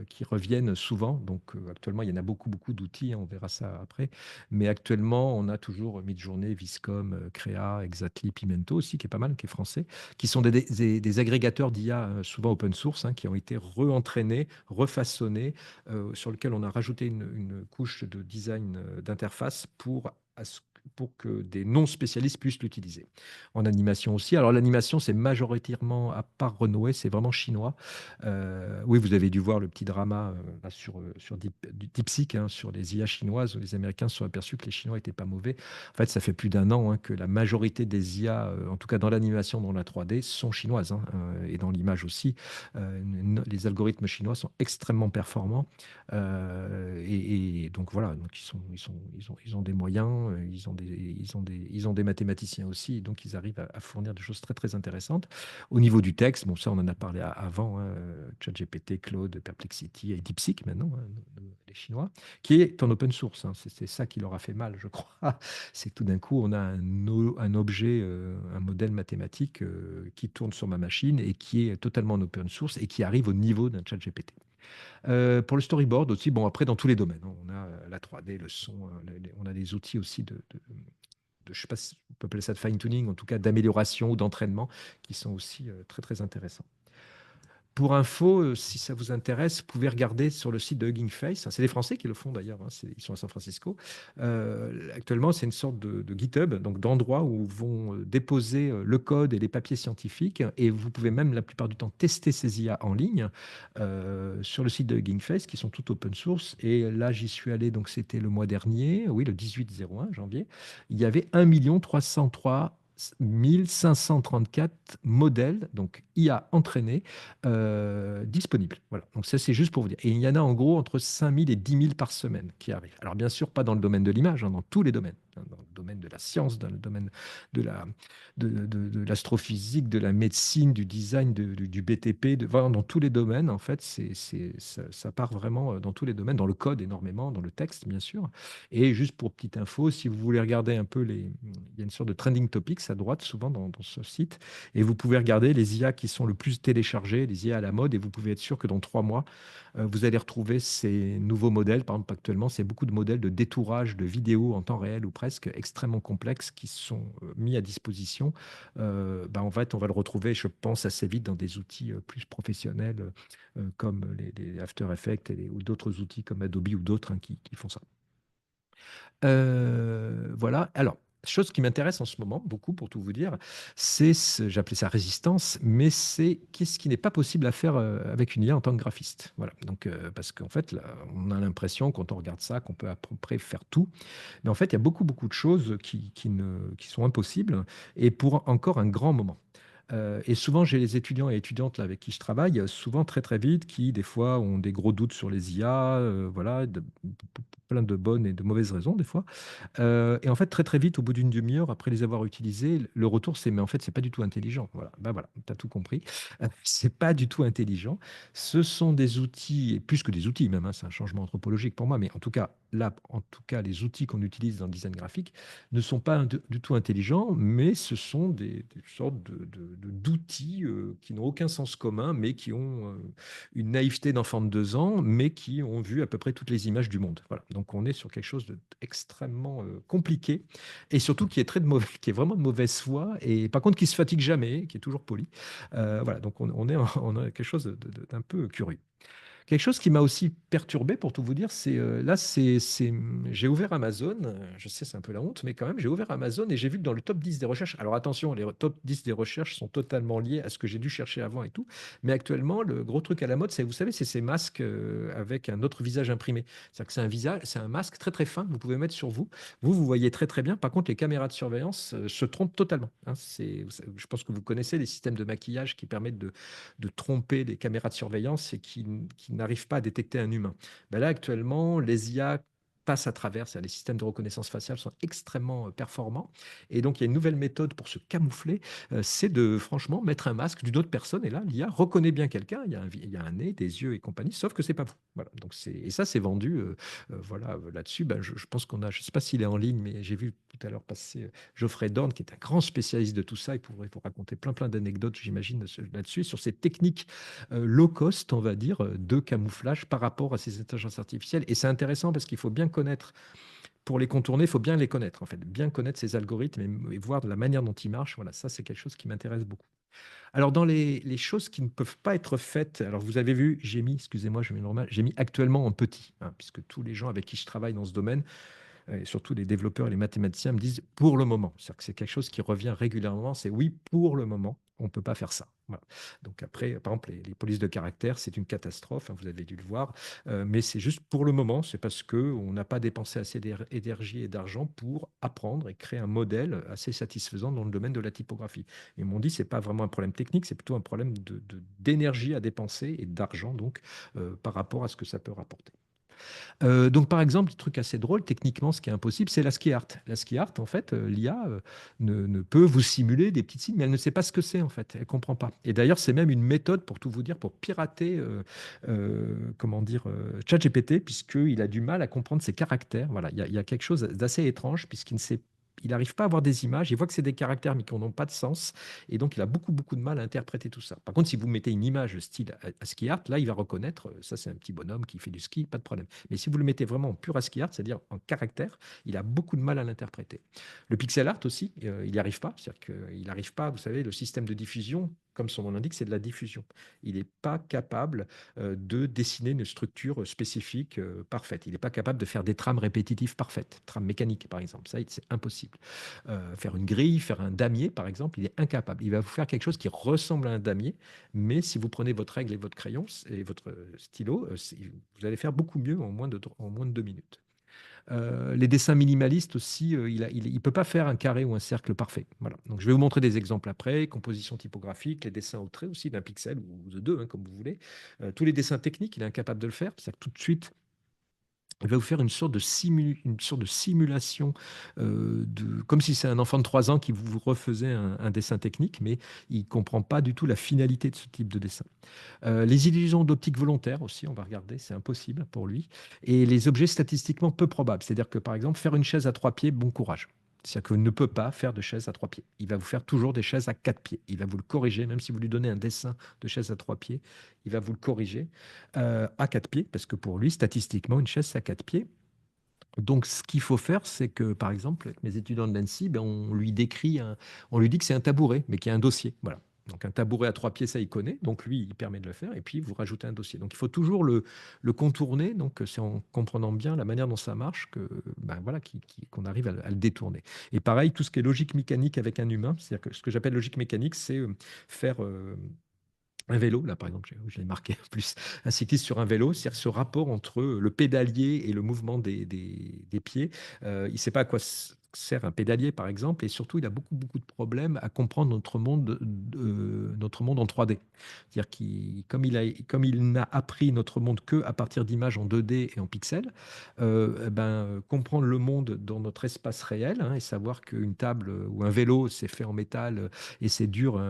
qui reviennent souvent. Donc actuellement, il y en a beaucoup, beaucoup d'outils, hein, on verra ça après. Mais actuellement, on a toujours Midjourney, Viscom, Crea, Exactly, Pimento aussi, qui est pas mal, qui est français, qui sont des agrégateurs d'IA souvent open source, hein, qui ont été re-entraînés, refaçonnés, sur lesquels on a rajouté une couche de design d'interface pour que des non-spécialistes puissent l'utiliser. En animation aussi. Alors l'animation, c'est majoritairement, à part Renoé, c'est vraiment chinois. Oui, vous avez dû voir le petit drama là, sur DeepSeek, hein, sur les IA chinoises, où les Américains se sont aperçus que les Chinois n'étaient pas mauvais. En fait, ça fait plus d'1 an, hein, que la majorité des IA, en tout cas dans l'animation, dans la 3D, sont chinoises, hein, et dans l'image aussi. Les algorithmes chinois sont extrêmement performants. Et donc voilà, donc ils ont des moyens, ils ont des mathématiciens aussi, donc ils arrivent à fournir des choses très très intéressantes. Au niveau du texte, bon ça on en a parlé avant, hein, ChatGPT, Claude, Perplexity et DeepSeek maintenant, hein, les Chinois, qui est en open source, hein. C'est ça qui leur a fait mal, je crois. C'est que tout d'un coup on a un objet, un modèle mathématique qui tourne sur ma machine et qui est totalement en open source et qui arrive au niveau d'un ChatGPT. Pour le storyboard aussi, bon, après, dans tous les domaines, hein, on a la 3D, le son, on a des outils aussi je ne sais pas si on peut appeler ça de fine-tuning, en tout cas d'amélioration ou d'entraînement, qui sont aussi très, très intéressants. Pour info, si ça vous intéresse, vous pouvez regarder sur le site de Hugging Face. C'est les Français qui le font d'ailleurs, hein, ils sont à San Francisco. Actuellement, c'est une sorte de GitHub, donc d'endroit où vont déposer le code et les papiers scientifiques. Et vous pouvez même la plupart du temps tester ces IA en ligne sur le site de Hugging Face, qui sont toutes open source. Et là, j'y suis allé, donc c'était le mois dernier, oui, le 18-01 janvier. Il y avait 1 303 1534 modèles, donc IA entraînés, disponibles. Voilà. Donc ça, c'est juste pour vous dire. Et il y en a en gros entre 5000 et 10 000 par semaine qui arrivent. Alors bien sûr, pas dans le domaine de l'image, hein, dans tous les domaines. dans le domaine de la science, dans le domaine de de l'astrophysique, de la médecine, du design, du BTP, vraiment dans tous les domaines, en fait, ça part vraiment dans tous les domaines, dans le code énormément, dans le texte, bien sûr. Et juste pour petite info, si vous voulez regarder un peu il y a une sorte de trending topics à droite, souvent dans ce site, et vous pouvez regarder les IA qui sont le plus téléchargés, les IA à la mode, et vous pouvez être sûr que dans 3 mois, vous allez retrouver ces nouveaux modèles. Par exemple, actuellement, c'est beaucoup de modèles de détourage de vidéos en temps réel ou presque extrêmement complexes qui sont mis à disposition. En fait, on va le retrouver, je pense, assez vite dans des outils plus professionnels comme les After Effects ou d'autres outils comme Adobe ou d'autres qui font ça. Voilà. Alors, chose qui m'intéresse en ce moment, beaucoup pour tout vous dire, j'appelais ça résistance, mais c'est qu'est-ce qui n'est pas possible à faire avec une IA en tant que graphiste. Voilà. Donc, parce qu'en fait, là, on a l'impression, quand on regarde ça, qu'on peut à peu près faire tout. Mais en fait, il y a beaucoup, beaucoup de choses qui sont impossibles et pour encore un grand moment. Et souvent, j'ai les étudiants et étudiantes là, avec qui je travaille, souvent très très vite, qui des fois ont des gros doutes sur les IA, voilà, plein de bonnes et de mauvaises raisons des fois. Et en fait, très très vite, au bout d'une demi-heure, après les avoir utilisés, le retour c'est mais en fait, c'est pas du tout intelligent. Voilà, ben voilà, tu as tout compris. C'est pas du tout intelligent. Ce sont des outils, et plus que des outils même, hein, c'est un changement anthropologique pour moi, mais en tout cas, là, en tout cas, les outils qu'on utilise dans le design graphique ne sont pas du tout intelligents, mais ce sont des sortes d'outils qui n'ont aucun sens commun, mais qui ont une naïveté d'enfant de 2 ans, mais qui ont vu à peu près toutes les images du monde. Voilà. Donc on est sur quelque chose d'extrêmement compliqué et surtout qui est qui est vraiment de mauvaise foi et par contre qui se fatigue jamais, qui est toujours poli. Voilà. Donc on a quelque chose d'un peu curieux. Quelque chose qui m'a aussi perturbé, pour tout vous dire, j'ai ouvert Amazon, je sais, c'est un peu la honte, mais quand même, j'ai ouvert Amazon et j'ai vu que dans le top 10 des recherches, alors attention, les top 10 des recherches sont totalement liés à ce que j'ai dû chercher avant et tout, mais actuellement, le gros truc à la mode, c'est, vous savez, c'est ces masques avec un autre visage imprimé. C'est-à-dire que c'est un visage, c'est un masque très très fin que vous pouvez mettre sur vous. Vous voyez très très bien. Par contre, les caméras de surveillance se trompent totalement. Hein. Je pense que vous connaissez les systèmes de maquillage qui permettent de tromper les caméras de surveillance et qui n'arrivent pas à détecter un humain. Ben là, actuellement, les IA passent à travers, les systèmes de reconnaissance faciale sont extrêmement performants. Et donc, il y a une nouvelle méthode pour se camoufler, c'est de franchement mettre un masque d'une autre personne. Et là, l'IA reconnaît bien quelqu'un, il y a un nez, des yeux et compagnie, sauf que c'est pas vous. Voilà. Donc et ça, c'est vendu. Voilà, là-dessus, ben, je pense qu'on a, je ne sais pas s'il est en ligne, mais j'ai vu tout à l'heure passer Geoffrey Dorn, qui est un grand spécialiste de tout ça. Il pourrait vous raconter plein d'anecdotes, j'imagine, là-dessus, sur ces techniques low cost, on va dire, de camouflage par rapport à ces intelligences artificielles. Et c'est intéressant parce qu'il faut bien connaître, pour les contourner, il faut bien les connaître, en fait, bien connaître ces algorithmes et voir de la manière dont ils marchent. Voilà, ça, c'est quelque chose qui m'intéresse beaucoup. Alors, dans les choses qui ne peuvent pas être faites, alors vous avez vu, j'ai mis, excusez-moi, je mets normal, j'ai mis actuellement en petit, hein, puisque tous les gens avec qui je travaille dans ce domaine, et surtout les développeurs et les mathématiciens me disent pour le moment. C'est-à-dire que c'est quelque chose qui revient régulièrement, c'est oui, pour le moment, on ne peut pas faire ça. Voilà. Donc après, par exemple, les polices de caractère, c'est une catastrophe, hein, vous avez dû le voir, mais c'est juste pour le moment, c'est parce qu'on n'a pas dépensé assez d'énergie et d'argent pour apprendre et créer un modèle assez satisfaisant dans le domaine de la typographie. Ils m'ont dit, c'est pas vraiment un problème technique, c'est plutôt un problème d'énergie à dépenser et d'argent, donc, par rapport à ce que ça peut rapporter. Donc, par exemple, le truc assez drôle, techniquement, ce qui est impossible, c'est l'ASCII art. L'ASCII art, en fait, l'IA ne peut vous simuler des petits signes, mais elle ne sait pas ce que c'est, en fait. Elle ne comprend pas. Et d'ailleurs, c'est même une méthode, pour tout vous dire, pour pirater, comment dire, ChatGPT, puisqu'il a du mal à comprendre ses caractères. Voilà, il y a quelque chose d'assez étrange, puisqu'il ne sait il n'arrive pas à voir des images, il voit que c'est des caractères mais qui n'ont pas de sens, et donc il a beaucoup, beaucoup de mal à interpréter tout ça. Par contre, si vous mettez une image style ASCII art, là, il va reconnaître, ça c'est un petit bonhomme qui fait du ski, pas de problème. Mais si vous le mettez vraiment en pur ASCII art, c'est-à-dire en caractère, il a beaucoup de mal à l'interpréter. Le pixel art aussi, il n'y arrive pas, c'est-à-dire qu'il n'arrive pas, vous savez, le système de diffusion, comme son nom l'indique, c'est de la diffusion. Il n'est pas capable de dessiner une structure spécifique parfaite. Il n'est pas capable de faire des trames répétitives parfaites, trames mécaniques par exemple. Ça, c'est impossible. Faire une grille, faire un damier par exemple, il est incapable. Il va vous faire quelque chose qui ressemble à un damier, mais si vous prenez votre règle et votre crayon et votre stylo, vous allez faire beaucoup mieux en moins de 2 minutes. Les dessins minimalistes aussi, il peut pas faire un carré ou un cercle parfait. Voilà. Donc, je vais vous montrer des exemples après. Composition typographique, les dessins au trait aussi d'un pixel ou de deux, hein, comme vous voulez. Tous les dessins techniques, il est incapable de le faire. C'est-à-dire que tout de suite, Il va vous faire une sorte de simulation, comme si c'est un enfant de 3 ans qui vous refaisait un dessin technique, mais il ne comprend pas du tout la finalité de ce type de dessin. Les illusions d'optique volontaire aussi, on va regarder, c'est impossible pour lui. Et les objets statistiquement peu probables, c'est-à-dire que par exemple, faire une chaise à 3 pieds, bon courage. C'est-à-dire qu'il ne peut pas faire de chaise à 3 pieds. Il va vous faire toujours des chaises à 4 pieds. Il va vous le corriger, même si vous lui donnez un dessin de chaise à 3 pieds, il va vous le corriger à 4 pieds, parce que pour lui, statistiquement, une chaise, c'est à 4 pieds. Donc, ce qu'il faut faire, c'est que, par exemple, avec mes étudiants de l'ANSSI, ben, on lui dit que c'est un tabouret, mais qu'il y a un dossier. Voilà. Donc, un tabouret à 3 pieds, ça, il connaît. Donc, lui, il permet de le faire. Et puis, vous rajoutez un dossier. Donc, il faut toujours le contourner. Donc, c'est en comprenant bien la manière dont ça marche ben, voilà, qu'on arrive à le détourner. Et pareil, tout ce qui est logique mécanique avec un humain, c'est-à-dire que ce que j'appelle logique mécanique, c'est faire un vélo, là par exemple, je l'ai marqué en plus, un cycliste sur un vélo, c'est-à-dire ce rapport entre le pédalier et le mouvement des pieds. Il ne sait pas à quoi sert un pédalier, par exemple, et surtout, il a beaucoup, beaucoup de problèmes à comprendre notre monde en 3D. C'est-à-dire comme il n'a appris notre monde que à partir d'images en 2D et en pixels, comprendre le monde dans notre espace réel, hein, et savoir qu'une table ou un vélo, c'est fait en métal et c'est dur,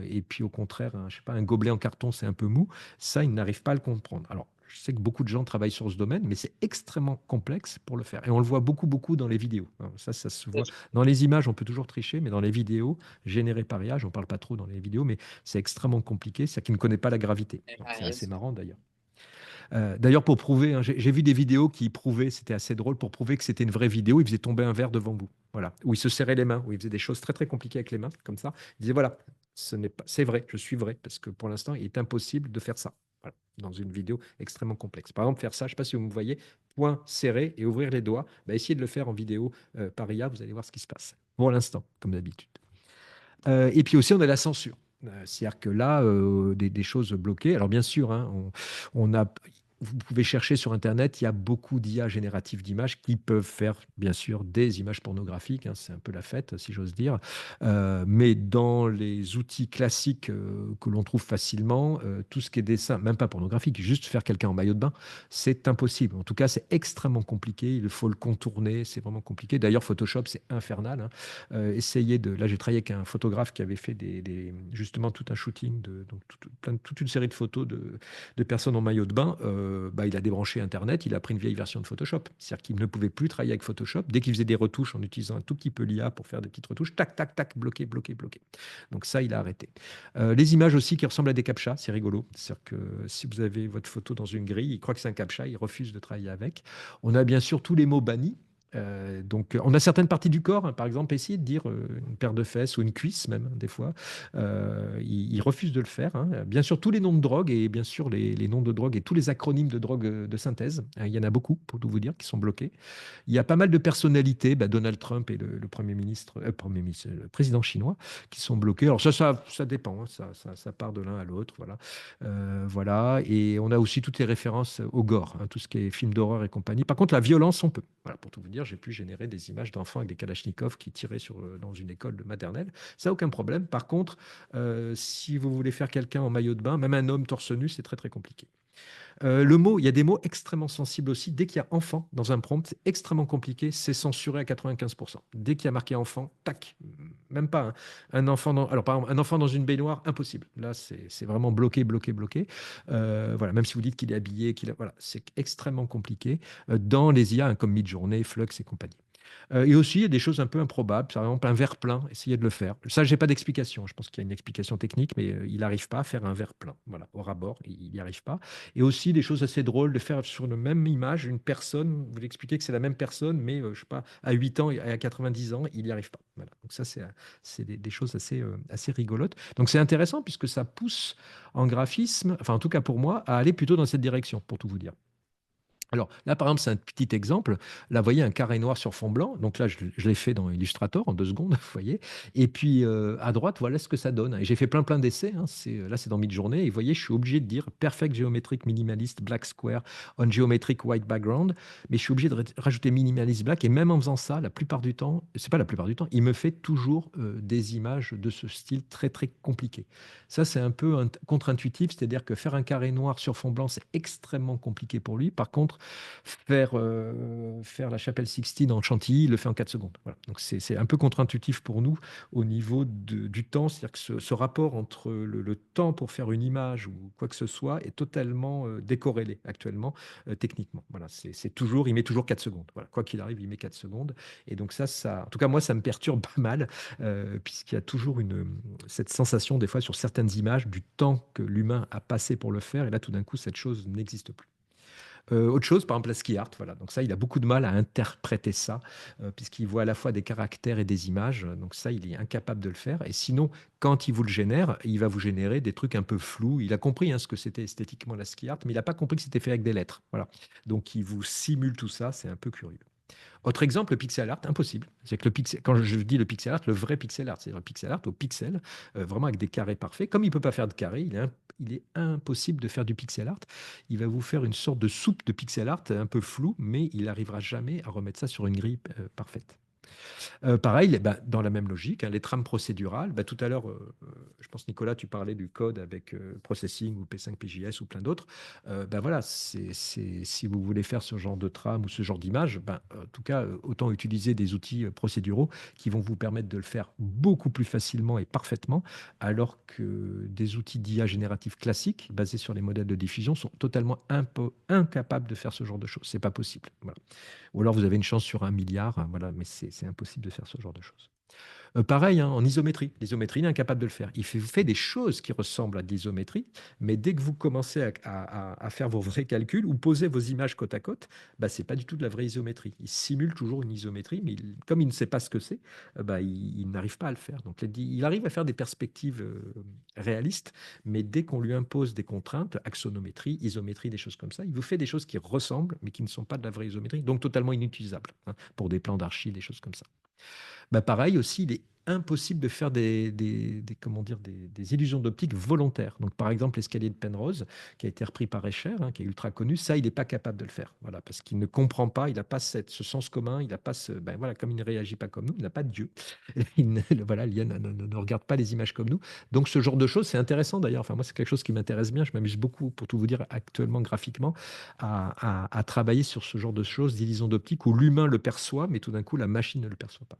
et puis au contraire, je sais pas, un gobelet en carton, c'est un peu mou, ça, ils n'arrivent pas à le comprendre. Alors, je sais que beaucoup de gens travaillent sur ce domaine, mais c'est extrêmement complexe pour le faire. Et on le voit beaucoup, beaucoup dans les vidéos, hein. Ça se voit. Dans les images, on peut toujours tricher, mais dans les vidéos générées par IA, j'en parle pas trop dans les vidéos, mais c'est extrêmement compliqué. C'est-à-dire qu'il ne connaît pas la gravité. Donc, c'est assez marrant d'ailleurs. D'ailleurs, pour prouver, hein, j'ai vu des vidéos qui prouvaient, c'était assez drôle, pour prouver que c'était une vraie vidéo, il faisait tomber un verre devant vous. Voilà. Où il se serrait les mains, où il faisait des choses très très compliquées avec les mains, comme ça. Il disait voilà, c'est vrai, je suis vrai, parce que pour l'instant, il est impossible de faire ça. Voilà. Dans une vidéo extrêmement complexe. Par exemple, faire ça, je ne sais pas si vous me voyez, point serré et ouvrir les doigts. Bah, essayez de le faire en vidéo par IA, vous allez voir ce qui se passe. Pour l'instant, comme d'habitude. Et puis aussi, on a la censure. C'est-à-dire que là, des choses bloquées. Alors bien sûr, hein, on a, vous pouvez chercher sur Internet, il y a beaucoup d'IA génératives d'images qui peuvent faire, bien sûr, des images pornographiques, hein, c'est un peu la fête, si j'ose dire. Mais dans les outils classiques que l'on trouve facilement, tout ce qui est dessin, même pas pornographique, juste faire quelqu'un en maillot de bain, c'est impossible. En tout cas, c'est extrêmement compliqué, il faut le contourner, c'est vraiment compliqué. D'ailleurs, Photoshop, c'est infernal, hein. Là, j'ai travaillé avec un photographe qui avait fait justement tout un shooting, donc toute une série de photos de personnes en maillot de bain. Il a débranché Internet, il a pris une vieille version de Photoshop. C'est-à-dire qu'il ne pouvait plus travailler avec Photoshop. Dès qu'il faisait des retouches en utilisant un tout petit peu l'IA pour faire des petites retouches, tac, tac, tac, bloqué, bloqué, bloqué. Donc ça, il a arrêté. Les images aussi qui ressemblent à des captchas, c'est rigolo. C'est-à-dire que si vous avez votre photo dans une grille, il croit que c'est un captcha, il refuse de travailler avec. On a bien sûr tous les mots bannis. Donc, on a certaines parties du corps, hein, par exemple, essayer de dire une paire de fesses ou une cuisse même, des fois. Ils refusent de le faire, hein. Bien sûr, tous les noms de drogue et bien sûr les noms de drogue et tous les acronymes de drogue de synthèse, hein, il y en a beaucoup, pour tout vous dire, qui sont bloqués. Il y a pas mal de personnalités, Donald Trump et le le président chinois, qui sont bloqués. Alors ça dépend, hein, ça part de l'un à l'autre, voilà. Voilà. Et on a aussi toutes les références au gore, hein, tout ce qui est film d'horreur et compagnie. Par contre, la violence, on peut. Voilà, pour tout vous dire, j'ai pu générer des images d'enfants avec des kalachnikovs qui tiraient dans une école de maternelle. Ça, aucun problème. Par contre, si vous voulez faire quelqu'un en maillot de bain, même un homme torse nu, c'est très très compliqué. Il y a des mots extrêmement sensibles aussi. Dès qu'il y a enfant dans un prompt, c'est extrêmement compliqué, c'est censuré à 95%. Dès qu'il y a marqué enfant, tac, même pas, hein. Alors par exemple, un enfant dans une baignoire, impossible. Là, c'est vraiment bloqué, bloqué, bloqué. Voilà, même si vous dites qu'il est habillé, voilà, c'est extrêmement compliqué dans les IA, hein, comme Midjourney, Flux et compagnie. Et aussi, il y a des choses un peu improbables. Par exemple, un verre plein, essayez de le faire. Ça, j'ai pas d'explication. Je pense qu'il y a une explication technique, mais il n'arrive pas à faire un verre plein. Voilà, au rabord, il n'y arrive pas. Et aussi, des choses assez drôles de faire sur la même image, une personne, vous l'expliquez que c'est la même personne, mais je sais pas, à 8 ans et à 90 ans, il n'y arrive pas. Voilà. Donc ça, c'est des choses assez rigolotes. Donc c'est intéressant puisque ça pousse en graphisme, enfin en tout cas pour moi, à aller plutôt dans cette direction, pour tout vous dire. Alors là, par exemple, c'est un petit exemple. Là, vous voyez un carré noir sur fond blanc. Donc là, je l'ai fait dans Illustrator en 2 secondes, vous voyez. Et puis à droite, voilà ce que ça donne. Et j'ai fait plein d'essais, hein. Là, c'est dans Midjourney. Et vous voyez, je suis obligé de dire Perfect Geometric Minimalist Black Square on Geometric White Background. Mais je suis obligé de rajouter Minimalist Black. Et même en faisant ça, la plupart du temps, c'est pas la plupart du temps, il me fait toujours des images de ce style très, très compliqué. Ça, c'est un peu contre-intuitif. C'est-à-dire que faire un carré noir sur fond blanc, c'est extrêmement compliqué pour lui. Par contre, faire la chapelle Sixtine en Chantilly, il le fait en 4 secondes. Voilà. Donc c'est un peu contre-intuitif pour nous au niveau du temps, c'est-à-dire que ce rapport entre le temps pour faire une image ou quoi que ce soit est totalement décorrélé actuellement techniquement. Voilà, c'est toujours, il met toujours 4 secondes. Voilà, quoi qu'il arrive, il met 4 secondes. Et donc en tout cas, moi, ça me perturbe pas mal, puisqu'il y a toujours cette sensation, des fois, sur certaines images, du temps que l'humain a passé pour le faire. Et là, tout d'un coup, cette chose n'existe plus. Autre chose, par exemple, la ski art, voilà. Donc ça, il a beaucoup de mal à interpréter ça, puisqu'il voit à la fois des caractères et des images. Donc ça, il est incapable de le faire. Et sinon, quand il vous le génère, il va vous générer des trucs un peu flous. Il a compris ce que c'était esthétiquement la ski art, mais il n'a pas compris que c'était fait avec des lettres. Voilà. Donc il vous simule tout ça, c'est un peu curieux. Autre exemple, le pixel art, impossible. C'est que quand je dis le pixel art, le vrai pixel art, c'est-à-dire le pixel art au pixel, vraiment avec des carrés parfaits. Comme il ne peut pas faire de carrés, il est impossible de faire du pixel art. Il va vous faire une sorte de soupe de pixel art un peu floue, mais il n'arrivera jamais à remettre ça sur une grille parfaite. Pareil, dans la même logique, les trames procédurales. Tout à l'heure, je pense, Nicolas, tu parlais du code avec Processing ou P5PJS ou plein d'autres. Voilà, si vous voulez faire ce genre de trame ou ce genre d'image, en tout cas, autant utiliser des outils procéduraux qui vont vous permettre de le faire beaucoup plus facilement et parfaitement, alors que des outils d'IA génératifs classiques, basés sur les modèles de diffusion, sont totalement incapables de faire ce genre de choses. C'est pas possible. Voilà. Ou alors vous avez une chance sur 1 milliard, voilà, mais c'est impossible de faire ce genre de choses. Pareil, en isométrie. L'isométrie, il est incapable de le faire. Il fait des choses qui ressemblent à de l'isométrie, mais dès que vous commencez à faire vos vrais calculs ou poser vos images côte à côte, ce n'est pas du tout de la vraie isométrie. Il simule toujours une isométrie, mais comme il ne sait pas ce que c'est, il n'arrive pas à le faire. Donc il arrive à faire des perspectives réalistes, mais dès qu'on lui impose des contraintes, axonométrie, isométrie, des choses comme ça, il vous fait des choses qui ressemblent, mais qui ne sont pas de la vraie isométrie, donc totalement inutilisables pour des plans d'archives, des choses comme ça. Pareil aussi, il est impossible de faire comment dire, des illusions d'optique volontaires. Donc, par exemple, l'escalier de Penrose, qui a été repris par Escher, qui est ultra connu, ça, il n'est pas capable de le faire. Voilà, parce qu'il ne comprend pas, il n'a pas ce sens commun, il n'a pas voilà, comme il ne réagit pas comme nous, il n'a pas de Dieu. Voilà, l'IA ne regarde pas les images comme nous. Donc, ce genre de choses, c'est intéressant d'ailleurs. Enfin, moi, c'est quelque chose qui m'intéresse bien. Je m'amuse beaucoup, pour tout vous dire, actuellement, graphiquement, à travailler sur ce genre de choses, d'illusions d'optique, où l'humain le perçoit, mais tout d'un coup, la machine ne le perçoit pas.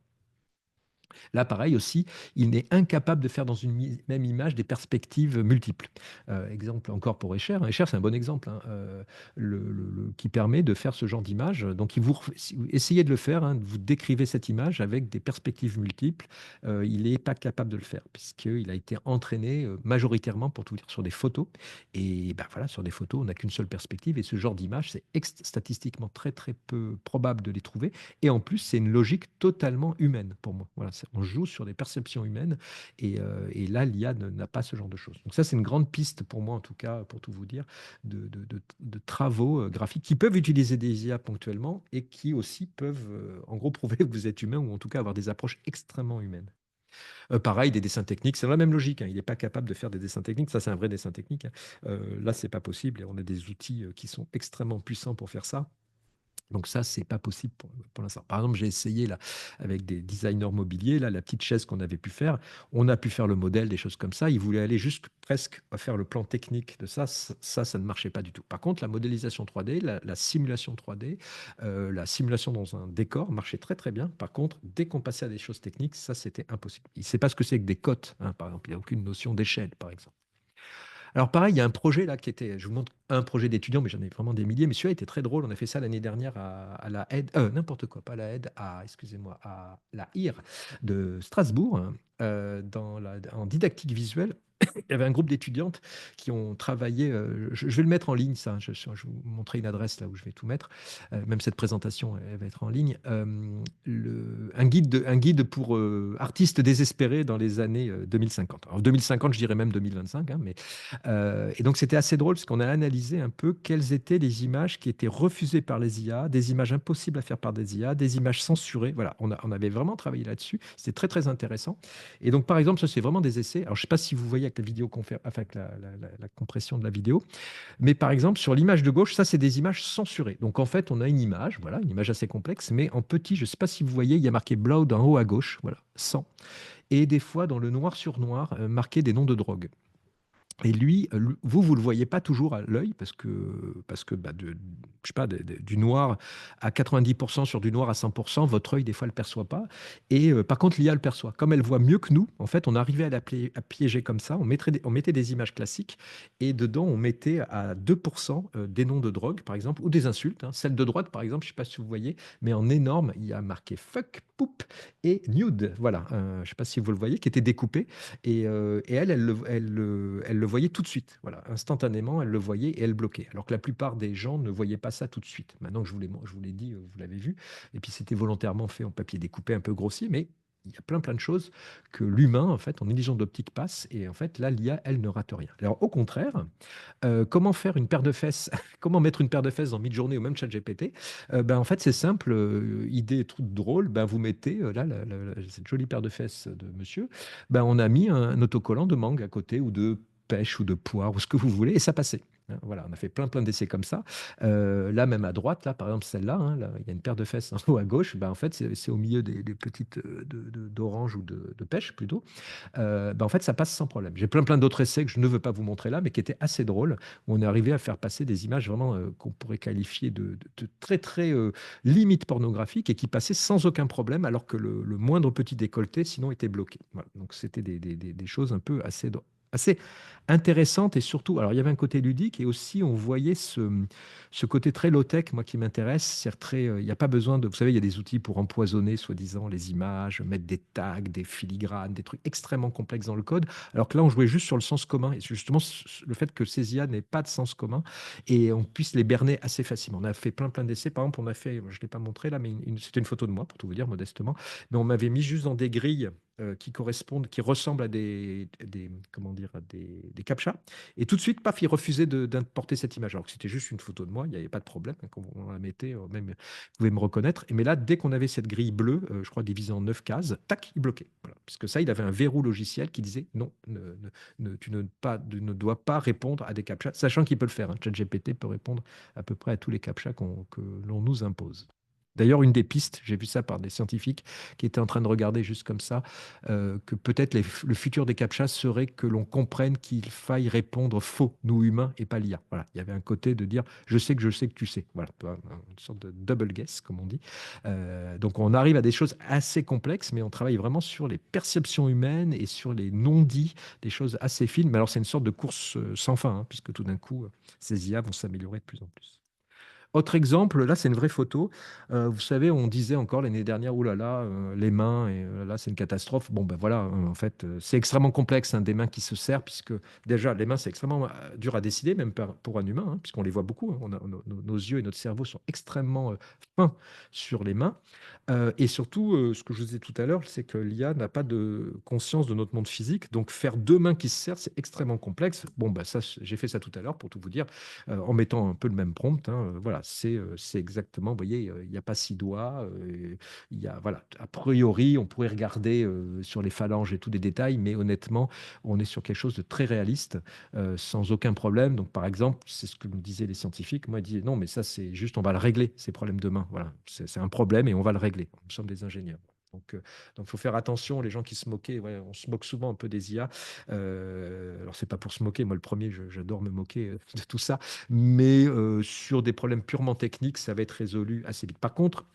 Là, pareil aussi, il est incapable de faire dans une même image des perspectives multiples. Exemple encore pour Escher. Escher, c'est un bon exemple qui permet de faire ce genre d'image. Donc, si vous essayez de le faire, vous décrivez cette image avec des perspectives multiples. Il n'est pas capable de le faire, puisqu'il a été entraîné majoritairement, pour tout dire, sur des photos. Et voilà, sur des photos, on n'a qu'une seule perspective. Et ce genre d'image, c'est statistiquement très, très peu probable de les trouver. Et en plus, c'est une logique totalement humaine pour moi. Voilà, on joue sur des perceptions humaines et là, l'IA n'a pas ce genre de choses. Donc ça, c'est une grande piste pour moi, en tout cas, pour tout vous dire, de travaux graphiques qui peuvent utiliser des IA ponctuellement et qui aussi peuvent, en gros, prouver que vous êtes humain ou en tout cas avoir des approches extrêmement humaines. Pareil, des dessins techniques, c'est la même logique. Il n'est pas capable de faire des dessins techniques. Ça, c'est un vrai dessin technique. Là, c'est pas possible. Et on a des outils qui sont extrêmement puissants pour faire ça. Donc ça, c'est pas possible pour l'instant. Par exemple, j'ai essayé là avec des designers mobiliers, là, la petite chaise qu'on avait pu faire. On a pu faire le modèle, des choses comme ça. Ils voulaient aller juste presque faire le plan technique de ça. Ça ne marchait pas du tout. Par contre, la modélisation 3D, la simulation 3D, la simulation dans un décor marchait très très bien. Par contre, dès qu'on passait à des choses techniques, ça c'était impossible. Il ne sait pas ce que c'est que des cotes, par exemple. Il n'y a aucune notion d'échelle, par exemple. Alors pareil, il y a un projet là qui était, je vous montre un projet d'étudiant, mais j'en ai vraiment des milliers, mais celui-là était très drôle. On a fait ça l'année dernière à la aide, n'importe quoi, pas la aide, excusez-moi, à la IR de Strasbourg, en didactique visuelle. Il y avait un groupe d'étudiantes qui ont travaillé, je vais le mettre en ligne, ça, je vais vous montrer une adresse là où je vais tout mettre, même cette présentation, elle va être en ligne, un guide pour artistes désespérés dans les années 2050. Alors 2050, je dirais même 2025, mais et donc, c'était assez drôle parce qu'on a analysé un peu quelles étaient les images qui étaient refusées par les IA, des images impossibles à faire par des IA, des images censurées. Voilà, on avait vraiment travaillé là-dessus. C'était très, très intéressant. Et donc, par exemple, ça, c'est vraiment des essais. Alors, je ne sais pas si vous voyez avec la avec la compression de la vidéo, mais par exemple, sur l'image de gauche, ça, c'est des images censurées. Donc, en fait, on a une image, voilà, une image assez complexe, mais en petit, je ne sais pas si vous voyez, il y a marqué Blood en haut à gauche, voilà, 100. Et des fois, dans le noir sur noir, marqué des noms de drogue. Et lui, vous le voyez pas toujours à l'œil parce que je sais pas, du noir à 90% sur du noir à 100%, votre œil, des fois, le perçoit pas. Et par contre, l'IA le perçoit. Comme elle voit mieux que nous, en fait, on arrivait à piéger comme ça. On mettait des images classiques et dedans, on mettait à 2% des noms de drogue, par exemple, ou des insultes, hein. Celle de droite, par exemple, je sais pas si vous voyez, mais en énorme, il y a marqué fuck, poop et nude. Voilà, je sais pas si vous le voyez, qui était découpé. Et elle le voyait tout de suite. Voilà, instantanément, elle le voyait et elle bloquait. Alors que la plupart des gens ne voyaient pas ça tout de suite. Maintenant que je vous l'ai dit, vous l'avez vu. Et puis c'était volontairement fait en papier découpé, un peu grossi, mais il y a plein de choses que l'humain, en fait, en illusion d'optique passe. Et en fait, là, l'IA, elle ne rate rien. Alors au contraire, comment faire une paire de fesses, comment mettre une paire de fesses dans Midjourney ou même ChatGPT? Ben, en fait, c'est simple, idée toute drôle, ben, vous mettez là cette jolie paire de fesses de monsieur, ben, on a mis un autocollant de mangue à côté ou de pêche ou de poire ou ce que vous voulez et ça passait. Hein. Voilà, on a fait plein d'essais comme ça. Là, même à droite, là, par exemple, celle-là, hein, là, il y a une paire de fesses en haut à gauche. Ben, en fait, c'est au milieu des petites d'orange ou de pêche plutôt. Bah, en fait, ça passe sans problème. J'ai plein d'autres essais que je ne veux pas vous montrer là, mais qui étaient assez drôles, où on est arrivé à faire passer des images vraiment qu'on pourrait qualifier de très limite pornographiques et qui passaient sans aucun problème, alors que le moindre petit décolleté, sinon, était bloqué. Voilà. Donc, c'était des choses un peu assez intéressantes et surtout, alors il y avait un côté ludique et aussi on voyait ce côté très low-tech, moi qui m'intéresse, c'est très, il n'y a pas besoin de, vous savez, il y a des outils pour empoisonner, soi-disant, les images, mettre des tags, des filigranes, des trucs extrêmement complexes dans le code, alors que là, on jouait juste sur le sens commun, et c'est justement le fait que ces IA n'aient pas de sens commun, et on puisse les berner assez facilement. On a fait plein d'essais, par exemple, on a fait, je ne l'ai pas montré là, mais c'était une photo de moi, pour tout vous dire, modestement, mais on m'avait mis juste dans des grilles qui correspondent, qui ressemblent à comment dire, à des captchas. Et tout de suite, paf, il refusait d'importer cette image. Alors que c'était juste une photo de moi, il n'y avait pas de problème. Hein, quand on la mettait, même, vous pouvez me reconnaître. Mais là, dès qu'on avait cette grille bleue, je crois divisée en 9 cases, tac, il bloquait. Voilà. Parce que ça, il avait un verrou logiciel qui disait non, tu ne dois pas répondre à des captchas, sachant qu'il peut le faire. Hein. ChatGPT peut répondre à peu près à tous les captchas que l'on nous impose. D'ailleurs, une des pistes, j'ai vu ça par des scientifiques qui étaient en train de regarder juste comme ça, que peut-être le futur des CAPTCHA serait que l'on comprenne qu'il faille répondre faux, nous humains, et pas l'IA. Voilà. Il y avait un côté de dire je sais que tu sais. Voilà, une sorte de double guess, comme on dit. Donc on arrive à des choses assez complexes, mais on travaille vraiment sur les perceptions humaines et sur les non-dits, des choses assez fines. Mais alors c'est une sorte de course sans fin, hein, puisque tout d'un coup, ces IA vont s'améliorer de plus en plus. Autre exemple, là, c'est une vraie photo. Vous savez, on disait encore l'année dernière, oh là là, les mains, et là, c'est une catastrophe. Bon, ben voilà, en fait, c'est extrêmement complexe, hein, des mains qui se serrent, puisque déjà, les mains, c'est extrêmement dur à décider, même pour un humain, hein, puisqu'on les voit beaucoup. Hein. Nos yeux et notre cerveau sont extrêmement fins sur les mains. Et surtout, ce que je vous disais tout à l'heure, c'est que l'IA n'a pas de conscience de notre monde physique. Donc, faire deux mains qui se serrent, c'est extrêmement complexe. Bon, bah, ça, j'ai fait ça tout à l'heure pour tout vous dire, en mettant un peu le même prompt. Hein, voilà, c'est exactement, vous voyez, il n'y a pas six doigts. Il y a, voilà, a priori, on pourrait regarder sur les phalanges et tous les détails, mais honnêtement, on est sur quelque chose de très réaliste, sans aucun problème. Donc, par exemple, c'est ce que me disaient les scientifiques. Moi, ils disaient non, mais ça, c'est juste, on va le régler, ces problèmes de main. Voilà, c'est un problème et on va le régler. Nous sommes des ingénieurs. Donc, faut faire attention. Les gens qui se moquaient, ouais, on se moque souvent un peu des IA. Alors, c'est pas pour se moquer. Moi, le premier, j'adore me moquer de tout ça. Mais sur des problèmes purement techniques, ça va être résolu assez vite. Par contre,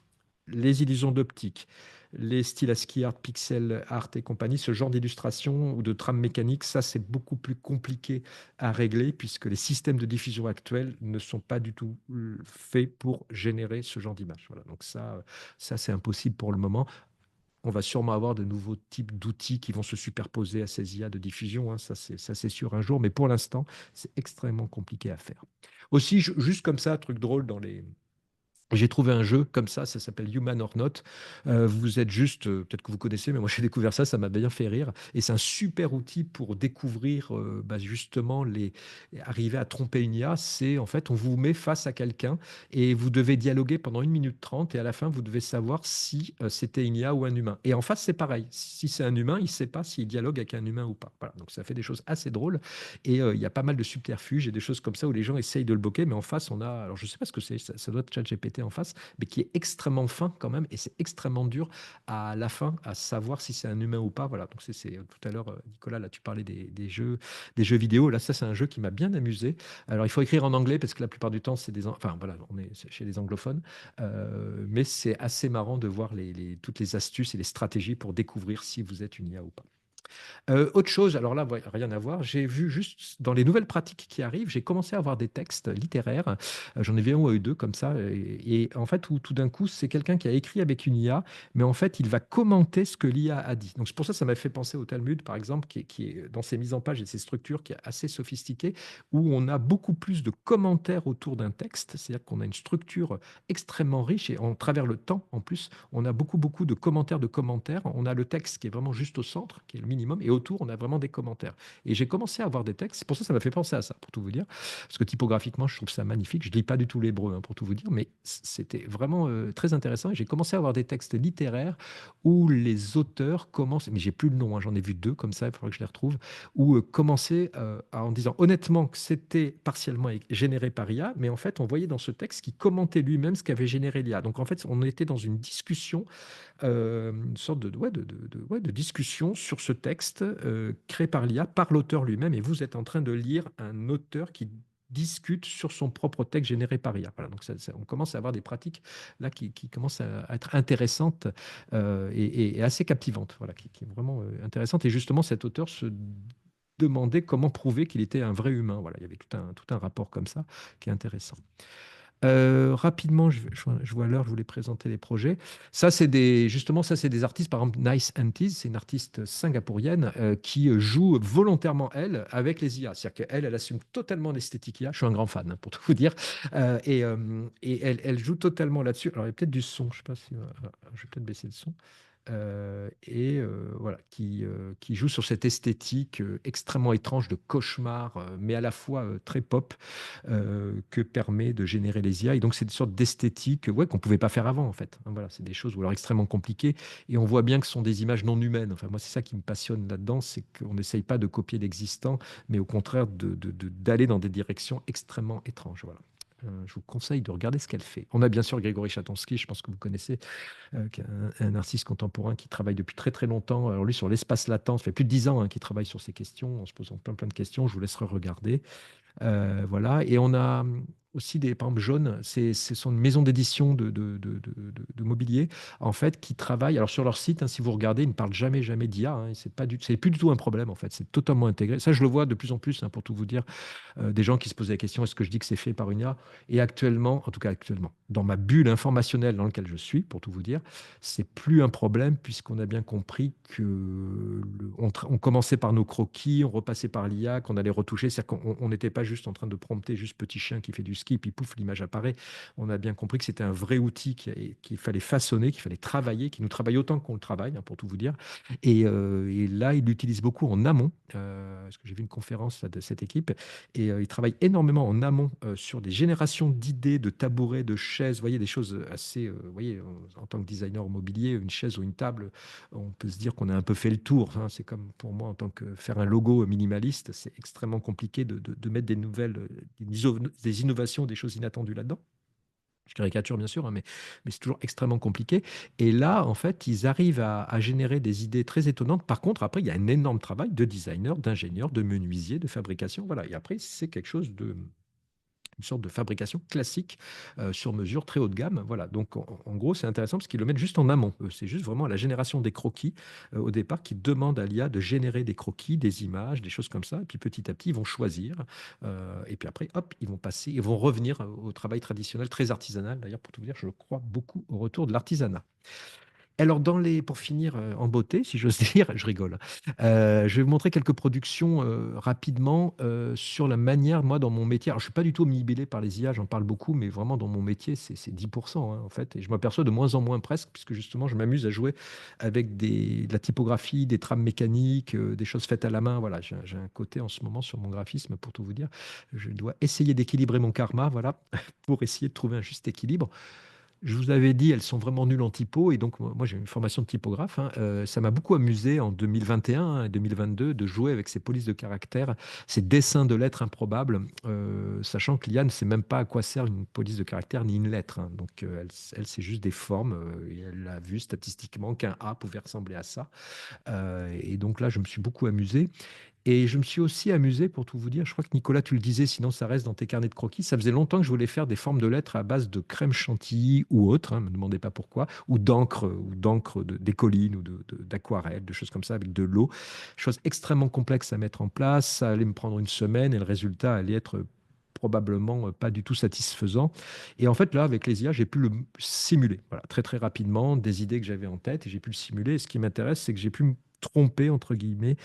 les illusions d'optique, les styles ASCII art, pixel art et compagnie, ce genre d'illustration ou de trame mécanique, ça c'est beaucoup plus compliqué à régler puisque les systèmes de diffusion actuels ne sont pas du tout faits pour générer ce genre d'image. Voilà, donc ça c'est impossible pour le moment. On va sûrement avoir de nouveaux types d'outils qui vont se superposer à ces IA de diffusion, hein, ça c'est sûr un jour, mais pour l'instant c'est extrêmement compliqué à faire. Aussi, juste comme ça, truc drôle dans les, j'ai trouvé un jeu comme ça s'appelle Human or Not. Vous êtes juste, peut-être que vous connaissez, mais moi j'ai découvert ça, ça m'a bien fait rire. Et c'est un super outil pour découvrir bah, justement arriver à tromper une IA. C'est en fait, on vous met face à quelqu'un et vous devez dialoguer pendant 1 minute 30 et à la fin, vous devez savoir si c'était une IA ou un humain. Et en face, c'est pareil. Si c'est un humain, il ne sait pas s'il dialogue avec un humain ou pas. Voilà. Donc ça fait des choses assez drôles. Et il y a pas mal de subterfuges et des choses comme ça où les gens essayent de le bloquer, mais en face, on a, alors je ne sais pas ce que c'est, ça doit être ChatGPT réalité en face, mais qui est extrêmement fin quand même, et c'est extrêmement dur à la fin à savoir si c'est un humain ou pas. Voilà. Donc tout à l'heure, Nicolas, là tu parlais des jeux vidéo. Là, ça c'est un jeu qui m'a bien amusé. Alors il faut écrire en anglais parce que la plupart du temps c'est enfin voilà, on est chez les anglophones, mais c'est assez marrant de voir toutes les astuces et les stratégies pour découvrir si vous êtes une IA ou pas. Autre chose, alors là, rien à voir. J'ai vu juste dans les nouvelles pratiques qui arrivent, j'ai commencé à avoir des textes littéraires. J'en ai vu un ou deux comme ça. Et en fait, où tout d'un coup, c'est quelqu'un qui a écrit avec une IA, mais en fait, il va commenter ce que l'IA a dit. Donc, c'est pour ça que ça m'a fait penser au Talmud, par exemple, qui est dans ses mises en page et ses structures, qui est assez sophistiquée, où on a beaucoup plus de commentaires autour d'un texte. C'est-à-dire qu'on a une structure extrêmement riche et en travers le temps, en plus, on a beaucoup, beaucoup de commentaires de commentaires. On a le texte qui est vraiment juste au centre, qui est le minimum, et autour, on a vraiment des commentaires. Et j'ai commencé à avoir des textes, c'est pour ça que ça m'a fait penser à ça, pour tout vous dire, parce que typographiquement, je trouve ça magnifique. Je ne lis pas du tout l'hébreu, hein, pour tout vous dire, mais c'était vraiment très intéressant. Et j'ai commencé à avoir des textes littéraires où les auteurs commencent, mais j'ai plus le nom, hein, j'en ai vu deux comme ça, il faudrait que je les retrouve, où commençaient en disant honnêtement que c'était partiellement généré par IA, mais en fait, on voyait dans ce texte qu'il commentait lui-même ce qu'avait généré l'IA. Donc en fait, on était dans une discussion, une sorte de discussion sur ce texte créé par l'IA, par l'auteur lui-même, et vous êtes en train de lire un auteur qui discute sur son propre texte généré par IA. Voilà, donc on commence à avoir des pratiques là qui commencent à être intéressantes et assez captivantes, voilà, qui est vraiment intéressante. Et justement, cet auteur se demandait comment prouver qu'il était un vrai humain. Voilà, il y avait tout un rapport comme ça qui est intéressant. Rapidement, je vois l'heure, je voulais présenter les projets. Justement, ça, c'est des artistes, par exemple, Nice Antis, c'est une artiste singapourienne qui joue volontairement, elle, avec les IA. C'est-à-dire qu'elle, elle assume totalement l'esthétique IA. Je suis un grand fan, hein, pour tout vous dire. Et elle joue totalement là-dessus. Alors, il y a peut-être du son, je ne sais pas si. Je vais peut-être baisser le son. Voilà, qui joue sur cette esthétique extrêmement étrange de cauchemar, mais à la fois très pop, que permet de générer les IA. Et donc, c'est une sorte d'esthétique ouais, qu'on ne pouvait pas faire avant, en fait. Hein, voilà, c'est des choses ou alors extrêmement compliquées. Et on voit bien que ce sont des images non humaines. Enfin, moi, c'est ça qui me passionne là-dedans, c'est qu'on n'essaye pas de copier l'existant, mais au contraire d'aller dans des directions extrêmement étranges. Voilà. Je vous conseille de regarder ce qu'elle fait. On a bien sûr Grégory Chatonsky, je pense que vous connaissez, qui est un artiste contemporain qui travaille depuis très très longtemps. Alors lui, sur l'espace latent, ça fait plus de 10 ans hein, qu'il travaille sur ces questions, en se posant plein de questions. Je vous laisserai regarder. Voilà. Et on a aussi par exemple, Jaune, ce sont une maison d'édition de mobilier, en fait, qui travaille. Alors, sur leur site, hein, si vous regardez, ils ne parlent jamais d'IA. Hein, c'est plus du tout un problème, en fait. C'est totalement intégré. Ça, je le vois de plus en plus, hein, pour tout vous dire, des gens qui se posent la question, est-ce que je dis que c'est fait par une IA? Et actuellement, en tout cas actuellement, dans ma bulle informationnelle dans laquelle je suis, pour tout vous dire, c'est plus un problème puisqu'on a bien compris que on commençait par nos croquis, on repassait par l'IA, qu'on allait retoucher. C'est-à-dire qu'on n'était pas juste en train de prompter juste petit chien qui fait du ski, puis pouf, l'image apparaît. On a bien compris que c'était un vrai outil qu'il fallait façonner, qu'il fallait travailler, qui nous travaille autant qu'on le travaille, hein, pour tout vous dire. Et là, il l'utilise beaucoup en amont, parce que j'ai vu une conférence là, de cette équipe, et il travaille énormément en amont sur des générations d'idées, de tabourets, de chaises, vous voyez, des choses assez, vous voyez, en tant que designer mobilier, une chaise ou une table, on peut se dire qu'on a un peu fait le tour. Hein. C'est comme pour moi, en tant que faire un logo minimaliste, c'est extrêmement compliqué de mettre des nouvelles, des innovations, des choses inattendues là-dedans. Je caricature bien sûr, hein, mais c'est toujours extrêmement compliqué. Et là, en fait, ils arrivent à générer des idées très étonnantes. Par contre, après, il y a un énorme travail de designer, d'ingénieur, de menuisier, de fabrication. Voilà. Et après, c'est quelque chose une sorte de fabrication classique sur mesure, très haut de gamme. Voilà. Donc, en gros, c'est intéressant parce qu'ils le mettent juste en amont. C'est juste vraiment la génération des croquis au départ qui demande à l'IA de générer des croquis, des images, des choses comme ça. Et puis, petit à petit, ils vont choisir. Et puis après, hop, ils vont revenir au travail traditionnel, très artisanal. D'ailleurs, pour tout vous dire, je crois beaucoup au retour de l'artisanat. Alors, pour finir en beauté, si j'ose dire, je rigole. Je vais vous montrer quelques productions rapidement sur la manière, moi, dans mon métier. Alors, je ne suis pas du tout omnibulé par les IA, j'en parle beaucoup, mais vraiment, dans mon métier, c'est 10%, hein, en fait. Et je m'aperçois de moins en moins presque, puisque justement, je m'amuse à jouer avec de la typographie, des trames mécaniques, des choses faites à la main. Voilà, j'ai un côté en ce moment sur mon graphisme, pour tout vous dire. Je dois essayer d'équilibrer mon karma, voilà, pour essayer de trouver un juste équilibre. Je vous avais dit, elles sont vraiment nulles en typo. Et donc, moi, j'ai une formation de typographe, hein. Ça m'a beaucoup amusé en 2021 et 2022 de jouer avec ces polices de caractères, ces dessins de lettres improbables, sachant que l'IA ne sait même pas à quoi sert une police de caractère ni une lettre, hein. Donc, elle c'est juste des formes. Et elle a vu statistiquement qu'un A pouvait ressembler à ça. Et donc là, je me suis beaucoup amusé. Et je me suis aussi amusé, pour tout vous dire, je crois que Nicolas, tu le disais, sinon ça reste dans tes carnets de croquis. Ça faisait longtemps que je voulais faire des formes de lettres à base de crème chantilly ou autre, hein, ne me demandez pas pourquoi, ou d'encre des collines ou d'aquarelle, de choses comme ça, avec de l'eau. Chose extrêmement complexe à mettre en place. Ça allait me prendre une semaine et le résultat allait être probablement pas du tout satisfaisant. Et en fait, là, avec les IA, j'ai pu le simuler, voilà, très très rapidement, des idées que j'avais en tête, et j'ai pu le simuler. Et ce qui m'intéresse, c'est que j'ai pu me tromper, entre guillemets,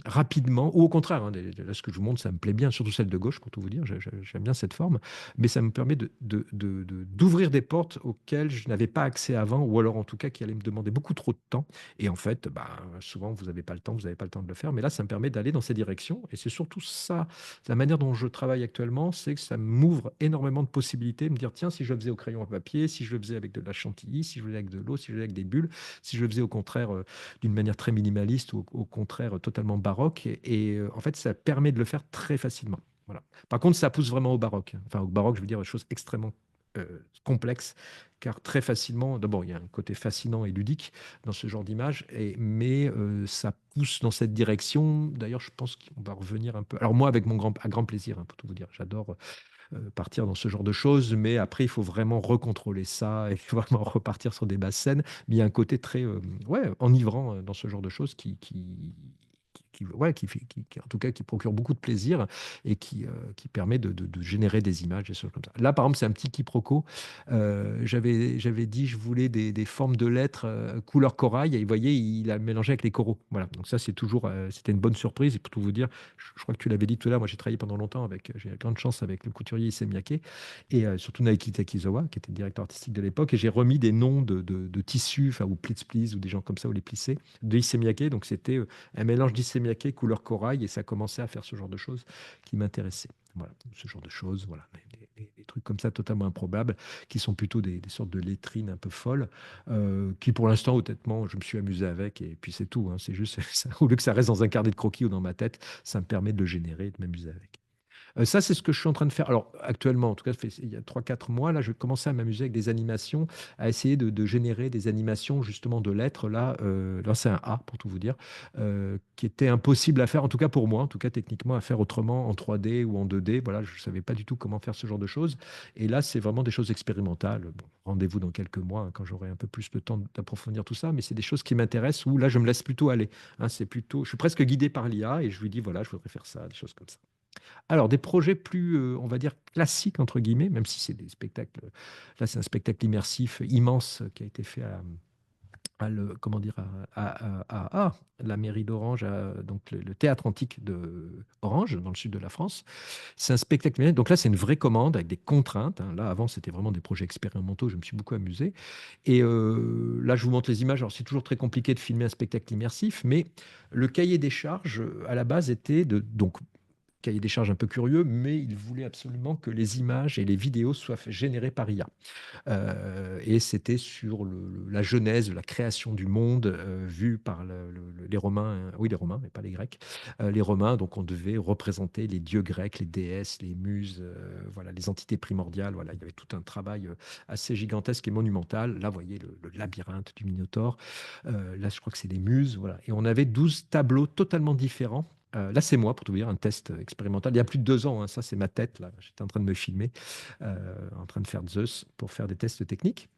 rapidement, ou au contraire, hein, là, ce que je vous montre, ça me plaît bien, surtout celle de gauche, pour tout vous dire, j'aime bien cette forme, mais ça me permet d'ouvrir des portes auxquelles je n'avais pas accès avant, ou alors en tout cas qui allaient me demander beaucoup trop de temps. Et en fait, bah, souvent, vous n'avez pas le temps, vous n'avez pas le temps de le faire, mais là, ça me permet d'aller dans ces directions, et c'est surtout ça, la manière dont je travaille actuellement, c'est que ça m'ouvre énormément de possibilités, me dire, tiens, si je le faisais au crayon à papier, si je le faisais avec de la chantilly, si je le faisais avec de l'eau, si je le faisais avec des bulles, si je le faisais au contraire d'une manière très minimaliste ou au contraire totalement baroque. En fait, ça permet de le faire très facilement. Voilà. Par contre, ça pousse vraiment au baroque. Enfin, au baroque, je veux dire des choses extrêmement complexes, car très facilement, d'abord, il y a un côté fascinant et ludique dans ce genre d'image, mais ça pousse dans cette direction. D'ailleurs, je pense qu'on va revenir un peu. Alors moi, avec à grand plaisir, hein, pour tout vous dire, j'adore partir dans ce genre de choses, mais après, il faut vraiment recontrôler ça et vraiment repartir sur des basses scènes. Mais il y a un côté très ouais, enivrant dans ce genre de choses ouais, en tout cas, qui procure beaucoup de plaisir et qui permet de générer des images, des choses comme ça. Là, par exemple, c'est un petit quiproquo. J'avais dit, je voulais des formes de lettres couleur corail, et vous voyez, il a mélangé avec les coraux. Voilà. Donc ça, c'est toujours, c'était une bonne surprise. Et pour tout vous dire, je crois que tu l'avais dit tout à l'heure, moi j'ai travaillé pendant longtemps avec, j'ai eu la grande chance avec le couturier Issey Miyake et surtout Naiki Takizawa, qui était le directeur artistique de l'époque, et j'ai remis des noms de tissus, enfin, ou Plits Please, ou des gens comme ça, ou les plissés, de Issey Miyake. Donc c'était un mélange d'Issey Miyake couleur corail, et ça commençait à faire ce genre de choses qui m'intéressaient. Voilà, ce genre de choses, voilà, des trucs comme ça totalement improbables, qui sont plutôt des sortes de lettrines un peu folles, qui pour l'instant, honnêtement, je me suis amusé avec, et puis c'est tout, hein. C'est juste, ça, au lieu que ça reste dans un carnet de croquis ou dans ma tête, ça me permet de le générer et de m'amuser avec. Ça, c'est ce que je suis en train de faire. Alors, actuellement, en tout cas, il y a 3 4 mois, là, je commençais à m'amuser avec des animations, à essayer de générer des animations, justement, de lettres. Là c'est un A, pour tout vous dire, qui était impossible à faire, en tout cas pour moi, en tout cas techniquement, à faire autrement en 3D ou en 2D. Voilà, je ne savais pas du tout comment faire ce genre de choses. Et là, c'est vraiment des choses expérimentales. Bon, rendez-vous dans quelques mois, hein, quand j'aurai un peu plus de temps d'approfondir tout ça, mais c'est des choses qui m'intéressent, où là, je me laisse plutôt aller, hein. C'est plutôt, je suis presque guidé par l'IA, et je lui dis, voilà, je voudrais faire ça, des choses comme ça. Alors, des projets plus, on va dire, classiques, entre guillemets, même si c'est des spectacles. Là, c'est un spectacle immersif immense qui a été fait comment dire, la mairie d'Orange, donc le théâtre antique de Orange, dans le sud de la France. C'est un spectacle immersif. Donc là, c'est une vraie commande avec des contraintes, hein. Là, avant, c'était vraiment des projets expérimentaux. Je me suis beaucoup amusé. Et là, je vous montre les images. Alors, c'est toujours très compliqué de filmer un spectacle immersif, mais le cahier des charges, à la base, était donc cahier des charges un peu curieux, mais il voulait absolument que les images et les vidéos soient générées par IA. Et c'était sur la genèse, la création du monde vue par les Romains, oui les Romains, mais pas les Grecs. Les Romains, donc on devait représenter les dieux grecs, les déesses, les muses, voilà, les entités primordiales. Voilà, il y avait tout un travail assez gigantesque et monumental. Là, vous voyez le labyrinthe du Minotaure. Là, je crois que c'est les muses. Voilà. Et on avait 12 tableaux totalement différents. Là, c'est moi, pour tout vous dire, un test expérimental. Il y a plus de 2 ans, hein, ça, c'est ma tête. Là, j'étais en train de me filmer, en train de faire Zeus pour faire des tests techniques.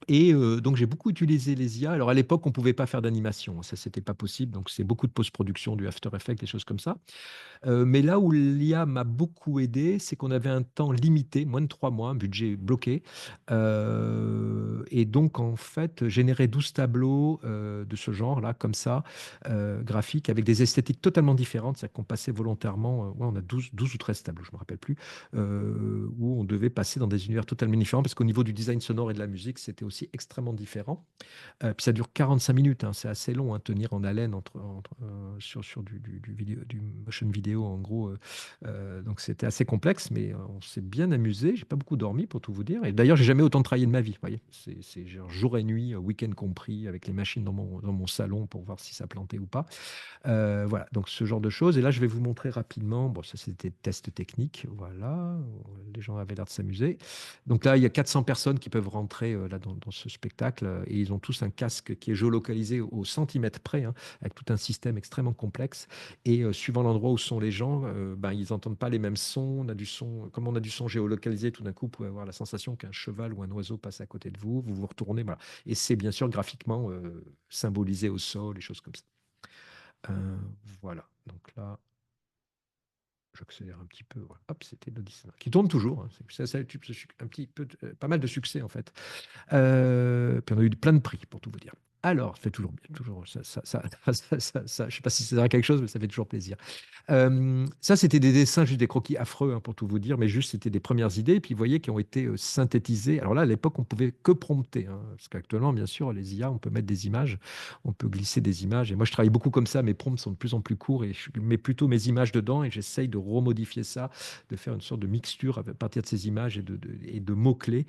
Et donc, j'ai beaucoup utilisé les IA. Alors, à l'époque, on ne pouvait pas faire d'animation, ça, c'était pas possible. Donc, c'est beaucoup de post-production, du After Effects, des choses comme ça. Mais là où l'IA m'a beaucoup aidé, c'est qu'on avait un temps limité, moins de 3 mois, un budget bloqué. Et donc, en fait, générer 12 tableaux de ce genre-là, comme ça, graphiques, avec des esthétiques totalement différentes. C'est-à-dire qu'on passait volontairement, ouais, on a 12 ou 13 tableaux, je ne me rappelle plus, où on devait passer dans des univers totalement différents, parce qu'au niveau du design sonore et de la musique, c'était aussi aussi extrêmement différent. Puis ça dure 45 minutes, hein, c'est assez long, hein, tenir en haleine sur du motion vidéo, en gros. Donc c'était assez complexe, mais on s'est bien amusé. J'ai pas beaucoup dormi, pour tout vous dire. Et d'ailleurs, j'ai jamais autant travaillé de ma vie. Vous voyez, c'est genre jour et nuit, week-end compris, avec les machines dans mon salon pour voir si ça plantait ou pas. Voilà, donc ce genre de choses. Et là, je vais vous montrer rapidement. Bon, ça, c'était test technique. Voilà, les gens avaient l'air de s'amuser. Donc là, il y a 400 personnes qui peuvent rentrer là dans ce spectacle et ils ont tous un casque qui est géolocalisé au centimètre près, hein, avec tout un système extrêmement complexe. Et suivant l'endroit où sont les gens, ben, ils n'entendent pas les mêmes sons. On a du son, comme on a du son géolocalisé, tout d'un coup, vous pouvez avoir la sensation qu'un cheval ou un oiseau passe à côté de vous. Vous vous retournez, voilà. Et c'est bien sûr graphiquement symbolisé au sol, les choses comme ça. Voilà, donc là, j'accélère un petit peu. Voilà. Hop, c'était l'Odyssée, qui tourne toujours, hein. Ça a eu un petit peu, pas mal de succès en fait. Puis on a eu plein de prix, pour tout vous dire. Alors, ça fait toujours bien, toujours, je ne sais pas si ça sert quelque chose, mais ça fait toujours plaisir. Ça, c'était des dessins, juste des croquis affreux, hein, pour tout vous dire, mais juste c'était des premières idées, et puis vous voyez, qui ont été synthétisées. Alors là, à l'époque, on pouvait que prompter, hein, parce qu'actuellement, bien sûr, les IA, on peut mettre des images, on peut glisser des images. Et moi, je travaille beaucoup comme ça, mes prompts sont de plus en plus courts, et je mets plutôt mes images dedans, et j'essaye de remodifier ça, de faire une sorte de mixture à partir de ces images et de mots-clés.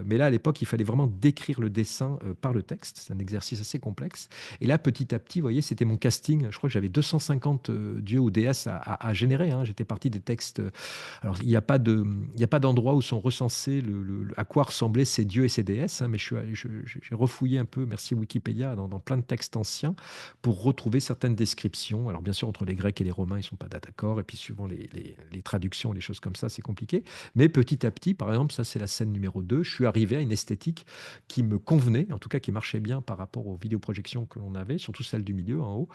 Mais là, à l'époque, il fallait vraiment décrire le dessin par le texte. C'est un exercice assez complexe. Et là, petit à petit, vous voyez, c'était mon casting. Je crois que j'avais 250 dieux ou déesses à générer, hein. J'étais parti des textes. Alors, il y a pas d'endroit où sont recensés à quoi ressemblaient ces dieux et ces déesses, hein, mais j'ai refouillé un peu, merci Wikipédia, dans plein de textes anciens pour retrouver certaines descriptions. Alors, bien sûr, entre les Grecs et les Romains, ils ne sont pas d'accord. Et puis, suivant les traductions, les choses comme ça, c'est compliqué. Mais petit à petit, par exemple, ça, c'est la scène numéro 2, je suis arrivé à une esthétique qui me convenait, en tout cas qui marchait bien par rapport aux vidéoprojections que l'on avait, surtout celle du milieu en haut,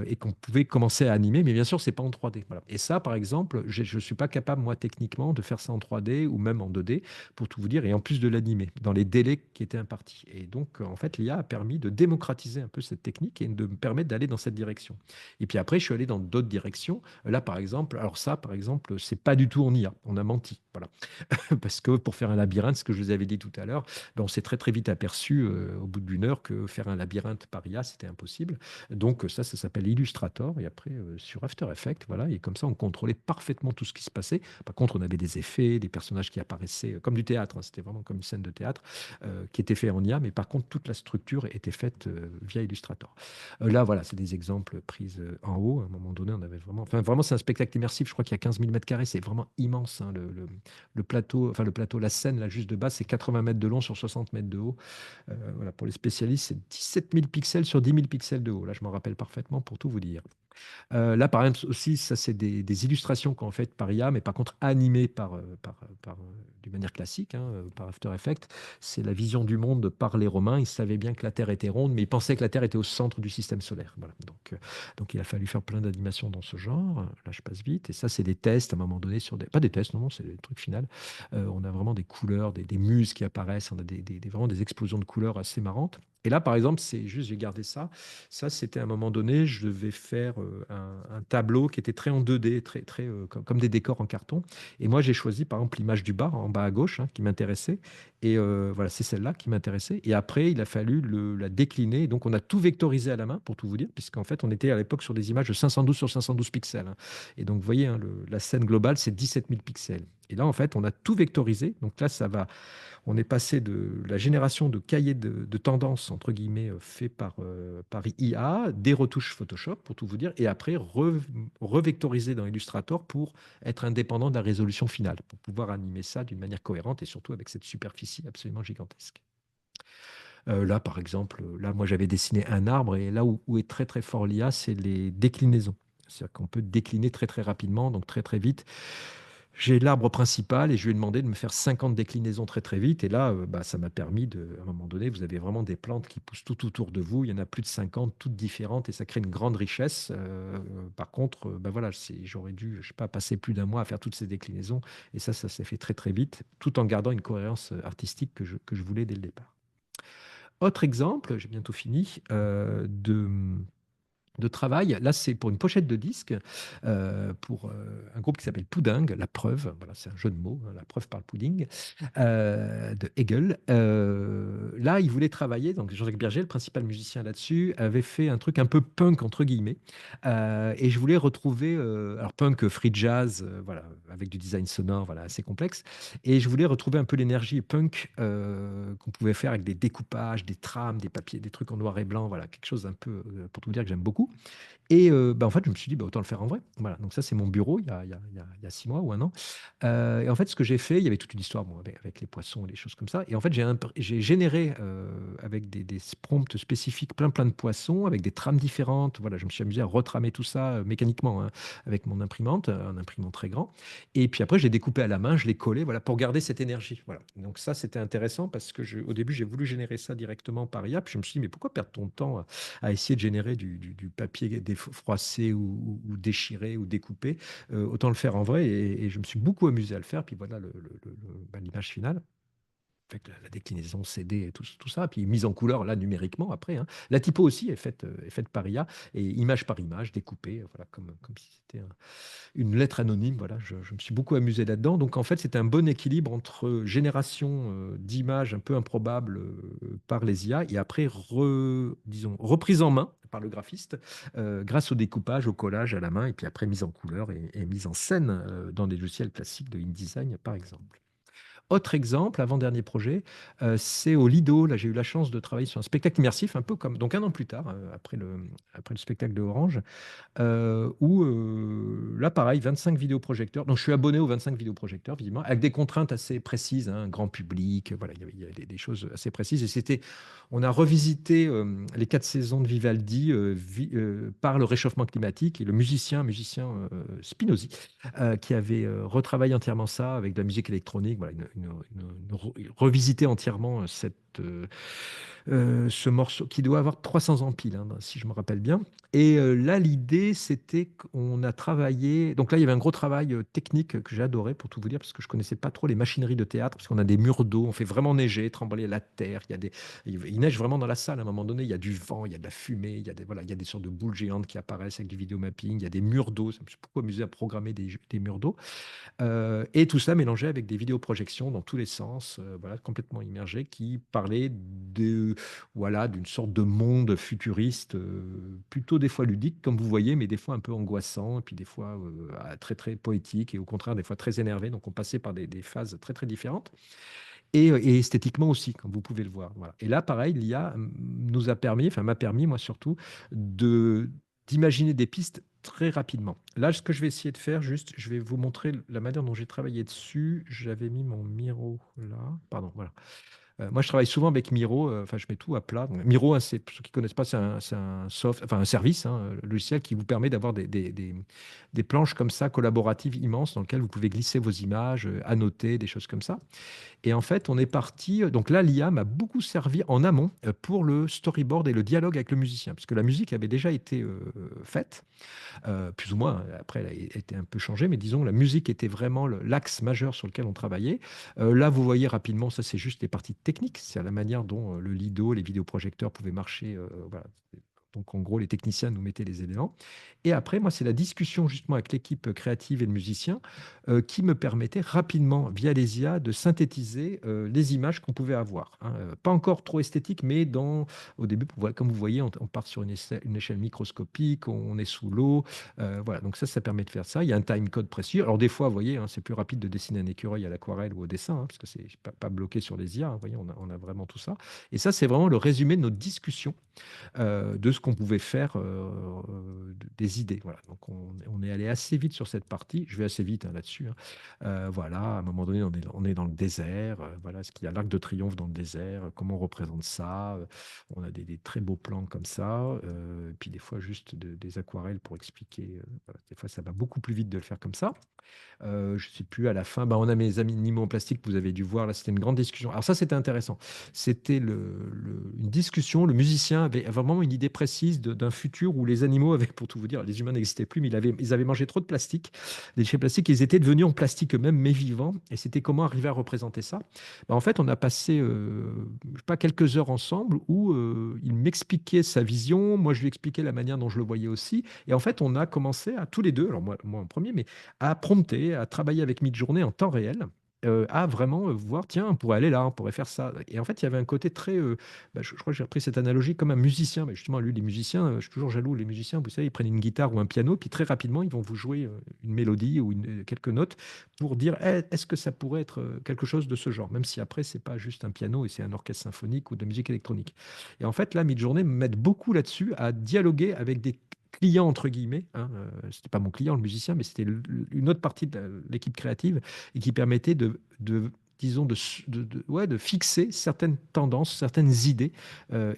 et qu'on pouvait commencer à animer. Mais bien sûr, c'est pas en 3D. Voilà. Et ça, par exemple, je ne suis pas capable, moi, techniquement, de faire ça en 3D ou même en 2D, pour tout vous dire, et en plus de l'animer, dans les délais qui étaient impartis. Et donc, en fait, l'IA a permis de démocratiser un peu cette technique et de me permettre d'aller dans cette direction. Et puis après, je suis allé dans d'autres directions. Là, par exemple, alors ça, par exemple, c'est pas du tout en IA. On a menti. Voilà. Parce que pour faire un labyrinthe, ce que je vous avais dit tout à l'heure, ben, on s'est très très vite aperçu au bout d'une heure que faire un labyrinthe par IA, c'était impossible. Donc ça s'appelle Illustrator. Et après, sur After Effects, voilà, et comme ça, on contrôlait parfaitement tout ce qui se passait. Par contre, on avait des effets, des personnages qui apparaissaient comme du théâtre, hein. C'était vraiment comme une scène de théâtre qui était fait en IA. Mais par contre, toute la structure était faite via Illustrator. Là, voilà, c'est des exemples pris en haut. À un moment donné, on avait vraiment... Enfin, vraiment, c'est un spectacle immersif. Je crois qu'il y a 15 000 mètres carrés. C'est vraiment immense, hein, la scène, là, juste de bas, c'est 80 mètres de long sur 60 mètres de haut. Voilà, pour les spécialistes, c'est 17 000 pixels sur 10 000 pixels de haut. Là, je m'en rappelle parfaitement pour tout vous dire. Là, par exemple, aussi, ça, c'est des illustrations qu'on fait par IA, mais par contre animées d'une manière classique, hein, par After Effects. C'est la vision du monde par les Romains. Ils savaient bien que la Terre était ronde, mais ils pensaient que la Terre était au centre du système solaire. Voilà. Donc, il a fallu faire plein d'animations dans ce genre. Là, je passe vite. Et ça, c'est des tests à un moment donné sur des... Pas des tests, non, non, c'est le truc final. On a vraiment des couleurs, des muses qui apparaissent. On a vraiment des explosions de couleurs assez marrantes. Et là, par exemple, c'est juste, j'ai gardé ça. Ça, c'était à un moment donné, je devais faire un tableau qui était très en 2D, comme des décors en carton. Et moi, j'ai choisi, par exemple, l'image du bar, en bas à gauche, hein, qui m'intéressait. Et voilà, c'est celle-là qui m'intéressait. Et après, il a fallu la décliner. Donc, on a tout vectorisé à la main, pour tout vous dire, puisqu'en fait, on était à l'époque sur des images de 512 sur 512 pixels, hein. Et donc, vous voyez, hein, la scène globale, c'est 17 000 pixels. Et là, en fait, on a tout vectorisé. Donc là, on est passé de la génération de cahiers de tendance, entre guillemets, fait par IA, des retouches Photoshop, pour tout vous dire, et après revectoriser dans Illustrator pour être indépendant de la résolution finale, pour pouvoir animer ça d'une manière cohérente et surtout avec cette superficie absolument gigantesque. Là, par exemple, là, moi, j'avais dessiné un arbre, et là où est très très fort l'IA, c'est les déclinaisons. C'est-à-dire qu'on peut décliner très très rapidement, donc très très vite. J'ai l'arbre principal et je lui ai demandé de me faire 50 déclinaisons très très vite. Et là, bah, ça m'a permis à un moment donné, vous avez vraiment des plantes qui poussent tout autour de vous. Il y en a plus de 50, toutes différentes, et ça crée une grande richesse. Par contre, bah, voilà, j'aurais dû, je sais pas, passer plus d'un mois à faire toutes ces déclinaisons. Et ça s'est fait très très vite, tout en gardant une cohérence artistique que je voulais dès le départ. Autre exemple, j'ai bientôt fini, de travail. Là, c'est pour une pochette de disque, pour un groupe qui s'appelle Poudingue, La Preuve. Voilà, c'est un jeu de mots, hein, La Preuve par le pudding, de Hegel. Là, il voulait travailler. Donc, Jean-Jacques Berger, le principal musicien là-dessus, avait fait un truc un peu punk, entre guillemets. Et je voulais retrouver, alors punk, free jazz, voilà, avec du design sonore, voilà, assez complexe. Et je voulais retrouver un peu l'énergie punk qu'on pouvait faire avec des découpages, des trames, des papiers, des trucs en noir et blanc, voilà, quelque chose un peu, pour tout vous dire, que j'aime beaucoup. Et bah, en fait, je me suis dit, bah, autant le faire en vrai. Voilà, donc ça, c'est mon bureau il y a 6 mois ou un an. Et en fait, ce que j'ai fait, il y avait toute une histoire bon, avec les poissons et les choses comme ça. Et en fait, j'ai généré avec des prompts spécifiques plein de poissons, avec des trames différentes. Voilà, je me suis amusé à retramer tout ça mécaniquement, hein, avec mon imprimante, un imprimant très grand. Et puis après, j'ai découpé à la main, je l'ai collé, voilà, pour garder cette énergie. Voilà. Donc ça, c'était intéressant parce que au début, j'ai voulu générer ça directement par IA. Puis je me suis dit, mais pourquoi perdre ton temps à essayer de générer du papier froissé ou déchiré ou découpé? Autant le faire en vrai. Et je me suis beaucoup amusé à le faire. Puis voilà l'image finale avec la déclinaison CD et tout ça, puis mise en couleur là numériquement après, hein. La typo aussi est faite par IA et image par image, découpée, voilà, comme si c'était une lettre anonyme. Voilà, je me suis beaucoup amusé là-dedans. Donc en fait, c'est un bon équilibre entre génération d'images un peu improbables par les IA et après, disons, reprise en main par le graphiste grâce au découpage, au collage à la main et puis après mise en couleur et mise en scène dans des logiciels classiques de InDesign par exemple. Autre exemple, avant-dernier projet, c'est au Lido. Là, j'ai eu la chance de travailler sur un spectacle immersif, un peu comme, donc un an plus tard, après le spectacle de Orange, où là, pareil, 25 vidéoprojecteurs. Donc, je suis abonné aux 25 vidéoprojecteurs, visiblement, avec des contraintes assez précises, hein, grand public, voilà, il y avait des choses assez précises. Et on a revisité les 4 saisons de Vivaldi par le réchauffement climatique et le musicien Spinozzi, qui avait retravaillé entièrement ça avec de la musique électronique, voilà, revisité entièrement ce morceau qui doit avoir 300 ans pile, hein, si je me rappelle bien. Et là, l'idée, c'était qu'on a travaillé. Donc là, il y avait un gros travail technique que j'ai adoré, pour tout vous dire, parce que je connaissais pas trop les machineries de théâtre, parce qu'on a des murs d'eau, on fait vraiment neiger, trembler la terre. Il neige vraiment dans la salle à un moment donné. Il y a du vent, il y a de la fumée, voilà, il y a des sortes de boules géantes qui apparaissent avec du vidéomapping. Il y a des murs d'eau. Je me suis beaucoup amusé à programmer des murs d'eau. Et tout ça mélangé avec des vidéoprojections dans tous les sens, voilà, complètement immergées, qui parlaient voilà, d'une sorte de monde futuriste, plutôt des fois ludique, comme vous voyez, mais des fois un peu angoissant, et puis des fois très poétique, et au contraire, des fois très énervé. Donc on passait par des phases très différentes. Et esthétiquement aussi, comme vous pouvez le voir. Voilà. Et là, pareil, l'IA nous a permis, enfin m'a permis, moi surtout, d'imaginer des pistes très rapidement. Là, ce que je vais essayer de faire, juste, je vais vous montrer la manière dont j'ai travaillé dessus. J'avais mis mon Miro là. Pardon, voilà. Moi, je travaille souvent avec Miro. Enfin, je mets tout à plat. Donc, Miro, hein, pour ceux qui ne connaissent pas, c'est un enfin, un service, hein, logiciel qui vous permet d'avoir des planches comme ça, collaboratives immenses, dans lesquelles vous pouvez glisser vos images, annoter, des choses comme ça. Et en fait, on est parti. Donc là, l'IA m'a beaucoup servi en amont pour le storyboard et le dialogue avec le musicien, parce que la musique avait déjà été faite, plus ou moins. Après, elle a été un peu changée, mais disons, la musique était vraiment l'axe majeur sur lequel on travaillait. Là, vous voyez rapidement, ça, c'est juste les parties techniques. C'est la manière dont le Lido, les vidéoprojecteurs pouvaient marcher. Voilà. Donc, en gros, les techniciens nous mettaient les éléments. Et après, moi, c'est la discussion justement avec l'équipe créative et le musicien qui me permettait rapidement, via les IA, de synthétiser les images qu'on pouvait avoir, hein. Pas encore trop esthétique, mais au début, comme vous voyez, on part sur une échelle microscopique, on est sous l'eau. Voilà, donc ça permet de faire ça. Il y a un time code précis. Alors, des fois, vous voyez, hein, c'est plus rapide de dessiner un écureuil à l'aquarelle ou au dessin, hein, parce que c'est pas bloqué sur les IA, hein. Vous voyez, on a vraiment tout ça. Et ça, c'est vraiment le résumé de notre discussion de ce qu'on pouvait faire, des idées. Voilà. Donc on est allé assez vite sur cette partie. Je vais assez vite hein, là-dessus, hein. Voilà, à un moment donné, on est dans le désert. Voilà, ce qu'il y a l'Arc de Triomphe dans le désert. Comment on représente ça? On a des très beaux plans comme ça. Et puis des fois, juste des aquarelles pour expliquer. Voilà. Des fois, ça va beaucoup plus vite de le faire comme ça. Je ne sais plus, à la fin, bah, on a mes amis animaux en plastique que vous avez dû voir. Là, c'était une grande discussion. Alors ça, c'était intéressant. C'était une discussion. Le musicien avait vraiment une idée précise d'un futur où les animaux avaient, pour tout vous dire, les humains n'existaient plus, mais ils ils avaient mangé trop de plastique, des déchets plastiques, ils étaient devenus en plastique eux-mêmes, mais vivants. Et c'était comment arriver à représenter ça? Bah, en fait, on a passé je sais pas, quelques heures ensemble où il m'expliquait sa vision, moi je lui expliquais la manière dont je le voyais aussi. Et en fait, on a commencé à tous les deux, alors moi en premier, mais à prompter, à travailler avec Midjourney en temps réel. À vraiment voir, tiens, on pourrait aller là, on pourrait faire ça. Et en fait, il y avait un côté très, bah, je crois que j'ai repris cette analogie comme un musicien. Mais justement, lui, les musiciens, je suis toujours jaloux, les musiciens, vous savez, ils prennent une guitare ou un piano, puis très rapidement, ils vont vous jouer une mélodie ou quelques notes pour dire, eh, est-ce que ça pourrait être quelque chose de ce genre, même si après, c'est pas juste un piano et c'est un orchestre symphonique ou de musique électronique. Et en fait, là, Midjourney m'aide beaucoup là-dessus à dialoguer avec des client entre guillemets, hein, c'était pas mon client, le musicien, mais c'était une autre partie de l'équipe créative et qui permettait disons, ouais, de fixer certaines tendances, certaines idées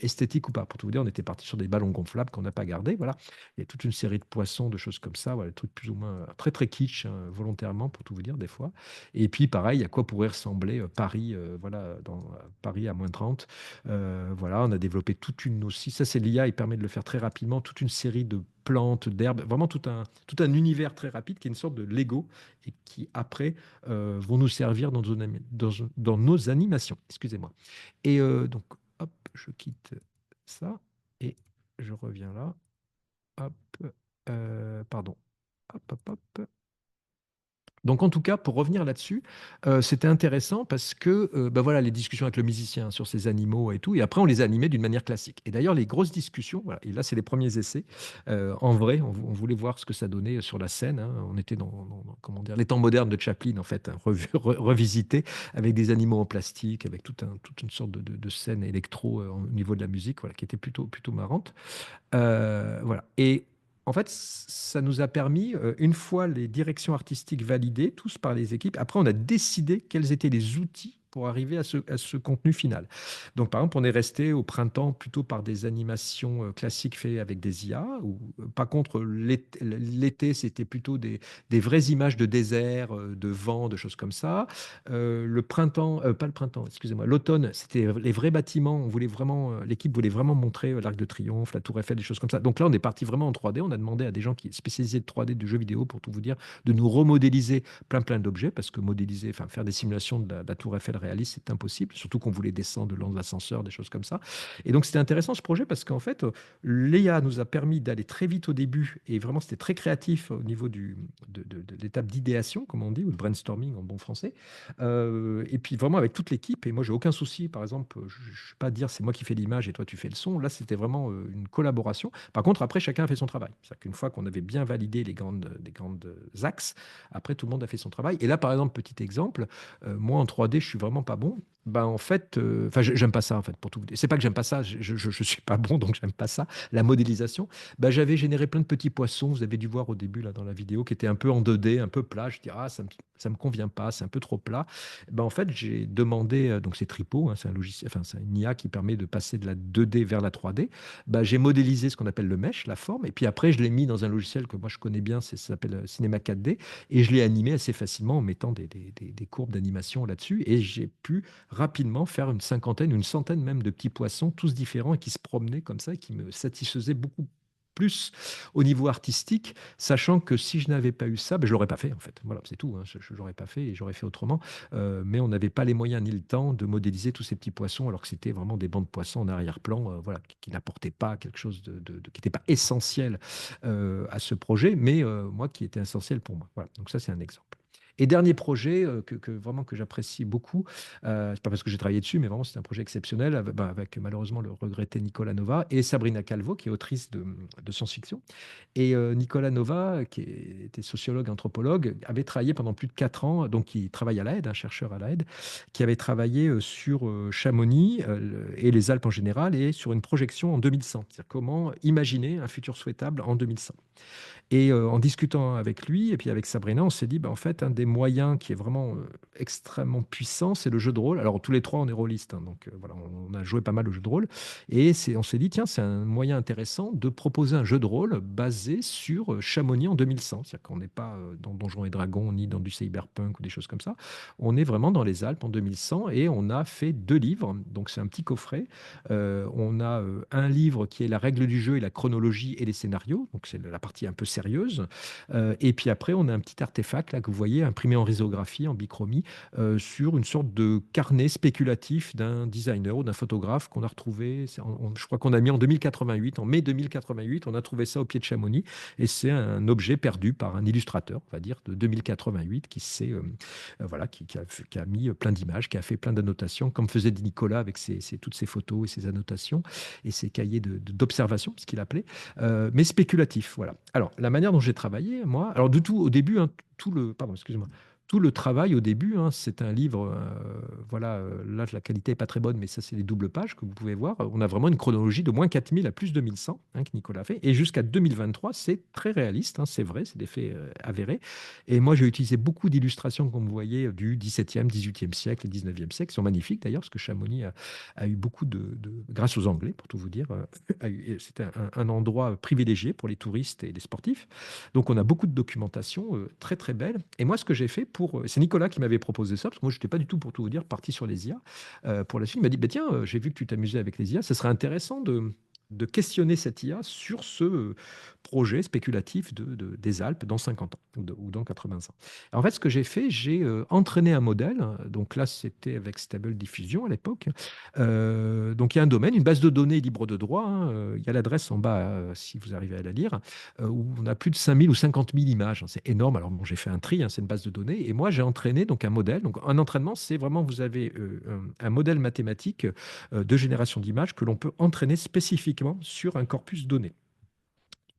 esthétiques ou pas. Pour tout vous dire, on était parti sur des ballons gonflables qu'on n'a pas gardés. Voilà. Il y a toute une série de poissons, de choses comme ça, voilà, des trucs plus ou moins très très kitsch, hein, volontairement, pour tout vous dire, des fois. Et puis, pareil, à quoi pourrait ressembler Paris, voilà, dans Paris à -30. Voilà, on a développé toute une aussi, ça c'est l'IA, il permet de le faire très rapidement, toute une série de plantes, d'herbes, vraiment tout un univers très rapide qui est une sorte de Lego et qui après vont nous servir dans nos animations. Excusez-moi. Et donc, hop, je quitte ça et je reviens là. Hop, pardon. Hop, hop, hop. Donc en tout cas, pour revenir là-dessus, c'était intéressant parce que bah voilà, les discussions avec le musicien sur ces animaux et tout, et après on les a animés d'une manière classique. Et d'ailleurs, les grosses discussions, voilà, et là c'est les premiers essais, en vrai, on voulait voir ce que ça donnait sur la scène, hein. On était comment dire, les temps modernes de Chaplin en fait, hein, revisité avec des animaux en plastique, avec toute une sorte de scène électro au niveau de la musique, voilà, qui était plutôt marrante. Voilà. Et en fait, ça nous a permis, une fois les directions artistiques validées, tous par les équipes, après on a décidé quels étaient les outils pour arriver à ce contenu final. Donc par exemple, on est resté au printemps plutôt par des animations classiques faites avec des IA. Ou, par contre, l'été, c'était plutôt des vraies images de désert, de vent, de choses comme ça. Le printemps, pas le printemps, excusez-moi, l'automne, c'était les vrais bâtiments. On voulait vraiment, l'équipe voulait vraiment montrer l'Arc de Triomphe, la Tour Eiffel, des choses comme ça. Donc là, on est parti vraiment en 3D. On a demandé à des gens qui spécialisaient de 3D du jeu vidéo, pour tout vous dire, de nous remodéliser plein d'objets, parce que modéliser, enfin faire des simulations de la Tour Eiffel réaliste, c'est impossible. Surtout qu'on voulait descendre le long de l'ascenseur, des choses comme ça. Et donc c'était intéressant ce projet parce qu'en fait, l'IA nous a permis d'aller très vite au début et vraiment c'était très créatif au niveau de l'étape d'idéation, comme on dit, ou de brainstorming en bon français. Et puis vraiment avec toute l'équipe, et moi j'ai aucun souci, par exemple, je ne vais pas dire c'est moi qui fais l'image et toi tu fais le son, là c'était vraiment une collaboration. Par contre, après chacun a fait son travail. C'est-à-dire qu'une fois qu'on avait bien validé les grandes axes, après tout le monde a fait son travail. Et là par exemple, petit exemple, moi en 3D je suis vraiment pas bon. Ben, en fait, enfin, j'aime pas ça, en fait, pour tout vous dire. C'est pas que j'aime pas ça, je suis pas bon, donc j'aime pas ça, la modélisation. Ben, j'avais généré plein de petits poissons, vous avez dû voir au début, là, dans la vidéo, qui étaient un peu en 2D, un peu plat. Je dis, ah, ça me convient pas, c'est un peu trop plat. Ben, en fait, j'ai demandé, donc c'est Tripo, hein, c'est un logiciel, enfin, c'est une IA qui permet de passer de la 2D vers la 3D. Ben, j'ai modélisé ce qu'on appelle le mesh, la forme, et puis après, je l'ai mis dans un logiciel que moi je connais bien, ça s'appelle Cinema 4D, et je l'ai animé assez facilement en mettant des courbes d'animation là-dessus, et j'ai pu rapidement faire une cinquantaine, une centaine même de petits poissons, tous différents et qui se promenaient comme ça, et qui me satisfaisaient beaucoup plus au niveau artistique, sachant que si je n'avais pas eu ça, ben, je l'aurais pas fait en fait. Voilà, c'est tout, hein. Je l'aurais pas fait et j'aurais fait autrement. Mais on n'avait pas les moyens ni le temps de modéliser tous ces petits poissons, alors que c'était vraiment des bancs de poissons en arrière-plan, voilà, qui n'apportaient pas quelque chose qui n'était pas essentiel à ce projet, mais moi qui était essentiel pour moi. Voilà, donc ça c'est un exemple. Et dernier projet vraiment que j'apprécie beaucoup, c'est pas parce que j'ai travaillé dessus, mais vraiment c'est un projet exceptionnel avec malheureusement le regretté Nicolas Nova et Sabrina Calvo, qui est autrice de science-fiction. Et Nicolas Nova, qui était sociologue, anthropologue, avait travaillé pendant plus de 4 ans, donc il travaille à l'AED, un chercheur à l'AED, qui avait travaillé sur Chamonix et les Alpes en général, et sur une projection en 2100. C'est-à-dire comment imaginer un futur souhaitable en 2100. Et en discutant avec lui et puis avec Sabrina, on s'est dit, bah, en fait, un des moyens qui est vraiment extrêmement puissant, c'est le jeu de rôle. Alors, tous les trois, on est rôlistes, hein, donc voilà, on a joué pas mal au jeu de rôle. Et on s'est dit, tiens, c'est un moyen intéressant de proposer un jeu de rôle basé sur Chamonix en 2100. C'est-à-dire qu'on n'est pas dans Donjons et Dragons, ni dans du cyberpunk ou des choses comme ça. On est vraiment dans les Alpes en 2100 et on a fait 2 livres. Donc, c'est un petit coffret. On a un livre qui est la règle du jeu et la chronologie et les scénarios. Donc, c'est la partie partie un peu sérieuse. Et puis après, on a un petit artefact là que vous voyez imprimé en risographie, en bichromie, sur une sorte de carnet spéculatif d'un designer ou d'un photographe qu'on a retrouvé. Je crois qu'on a mis en 2088, en mai 2088, on a trouvé ça au pied de Chamonix. Et c'est un objet perdu par un illustrateur, on va dire, de 2088, qui s'est voilà, qui a mis plein d'images, qui a fait plein d'annotations, comme faisait Nicolas avec toutes ses photos et ses annotations et ses cahiers d'observation, ce qu'il appelait, mais spéculatif. Voilà. Alors, la manière dont j'ai travaillé, moi, alors du tout, au début, hein, pardon, excusez-moi, tout le travail au début, hein, c'est un livre, voilà, là la qualité n'est pas très bonne, mais ça c'est les doubles pages que vous pouvez voir. On a vraiment une chronologie de moins 4000 à plus 2100 hein, que Nicolas a fait. Et jusqu'à 2023, c'est très réaliste, hein, c'est vrai, c'est des faits avérés. Et moi j'ai utilisé beaucoup d'illustrations, comme vous voyez, du XVIIe, XVIIIe siècle et XIXe siècle, qui sont magnifiques d'ailleurs, parce que Chamonix a eu beaucoup grâce aux Anglais, pour tout vous dire, c'était un endroit privilégié pour les touristes et les sportifs. Donc on a beaucoup de documentation très très belle. Et moi ce que j'ai fait c'est Nicolas qui m'avait proposé ça, parce que moi je n'étais pas du tout, pour tout vous dire, parti sur les IA. Pour la suite, il m'a dit, bah, tiens, j'ai vu que tu t'amusais avec les IA, ce serait intéressant de questionner cette IA sur ce projet spéculatif des Alpes dans 50 ans ou dans 80 ans. En fait, ce que j'ai fait, j'ai entraîné un modèle. Donc là, c'était avec Stable Diffusion à l'époque. Donc il y a un domaine, une base de données libre de droit, hein. Il y a l'adresse en bas, si vous arrivez à la lire, où on a plus de 5000 ou 50 000 images, hein. C'est énorme. Alors bon, j'ai fait un tri, hein, c'est une base de données. Et moi, j'ai entraîné donc un modèle. Donc un entraînement, c'est vraiment, vous avez un modèle mathématique de génération d'images que l'on peut entraîner spécifiquement sur un corpus donné.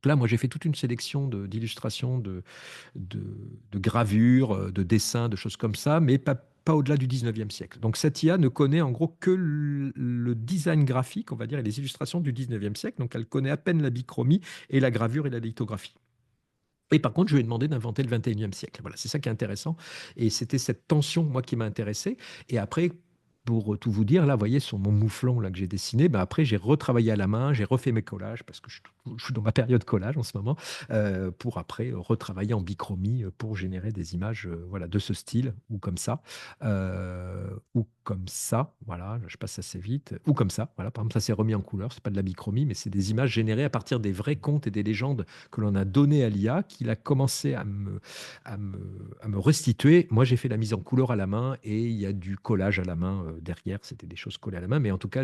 Là, moi, j'ai fait toute une sélection d'illustrations, de, de gravures, de dessins, de choses comme ça, mais pas au-delà du 19e siècle. Donc cette IA ne connaît en gros que le design graphique, on va dire, et les illustrations du 19e siècle. Donc elle connaît à peine la bichromie et la gravure et la lithographie. Et par contre, je lui ai demandé d'inventer le 21e siècle. Voilà, c'est ça qui est intéressant. Et c'était cette tension, moi, qui m'a intéressé. Et après, pour tout vous dire, là, vous voyez, sur mon mouflon là, que j'ai dessiné, ben après, j'ai retravaillé à la main, j'ai refait mes collages, parce que je suis dans ma période collage en ce moment, pour après retravailler en bichromie pour générer des images voilà, de ce style, ou comme ça, voilà, je passe assez vite, ou comme ça, voilà, par exemple, ça s'est remis en couleur, c'est pas de la bichromie, mais c'est des images générées à partir des vrais contes et des légendes que l'on a données à l'IA, qu'il a commencé à me restituer. Moi, j'ai fait la mise en couleur à la main et il y a du collage à la main derrière. C'était des choses collées à la main, mais en tout cas,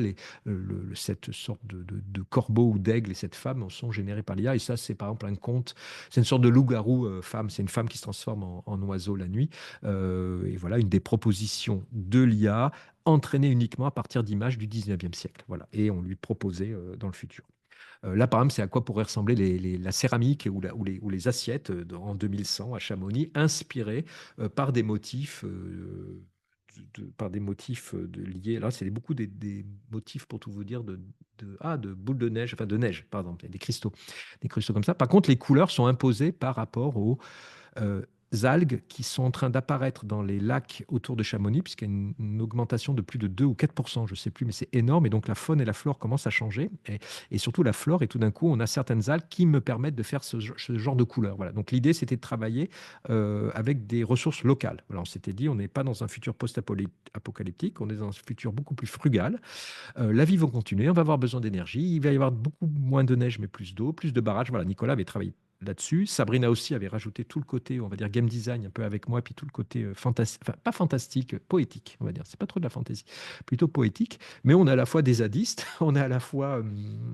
cette sorte de corbeau ou d'aigle et cette femme sont générés par l'IA. Et ça, c'est par exemple un conte. C'est une sorte de loup-garou femme. C'est une femme qui se transforme en oiseau la nuit. Et voilà, une des propositions de l'IA entraînée uniquement à partir d'images du 19e siècle. Voilà. Et on lui proposait dans le futur. Là, par exemple, c'est à quoi pourrait ressembler la céramique ou les assiettes en 2100 à Chamonix, inspirées par des motifs. Par des motifs liés. Là, c'est beaucoup des motifs, pour tout vous dire, de boules de neige, enfin de neige, par exemple, des cristaux comme ça. Par contre, les couleurs sont imposées par rapport aux euh, algues qui sont en train d'apparaître dans les lacs autour de Chamonix, puisqu'il y a une augmentation de plus de 2 ou 4%, je ne sais plus, mais c'est énorme. Et donc la faune et la flore commencent à changer. Et surtout la flore, et tout d'un coup, on a certaines algues qui me permettent de faire ce genre de couleur. Voilà. Donc l'idée, c'était de travailler avec des ressources locales. Voilà, on s'était dit, on n'est pas dans un futur post-apocalyptique, on est dans un futur beaucoup plus frugal. La vie va continuer, on va avoir besoin d'énergie, il va y avoir beaucoup moins de neige, mais plus d'eau, plus de barrages. Voilà, Nicolas avait travaillé là-dessus. Sabrina aussi avait rajouté tout le côté, on va dire, game design un peu avec moi, puis tout le côté fantastique, enfin, pas fantastique, poétique, on va dire. C'est pas trop de la fantaisie, plutôt poétique. Mais on est à la fois des zadistes, on est à la fois,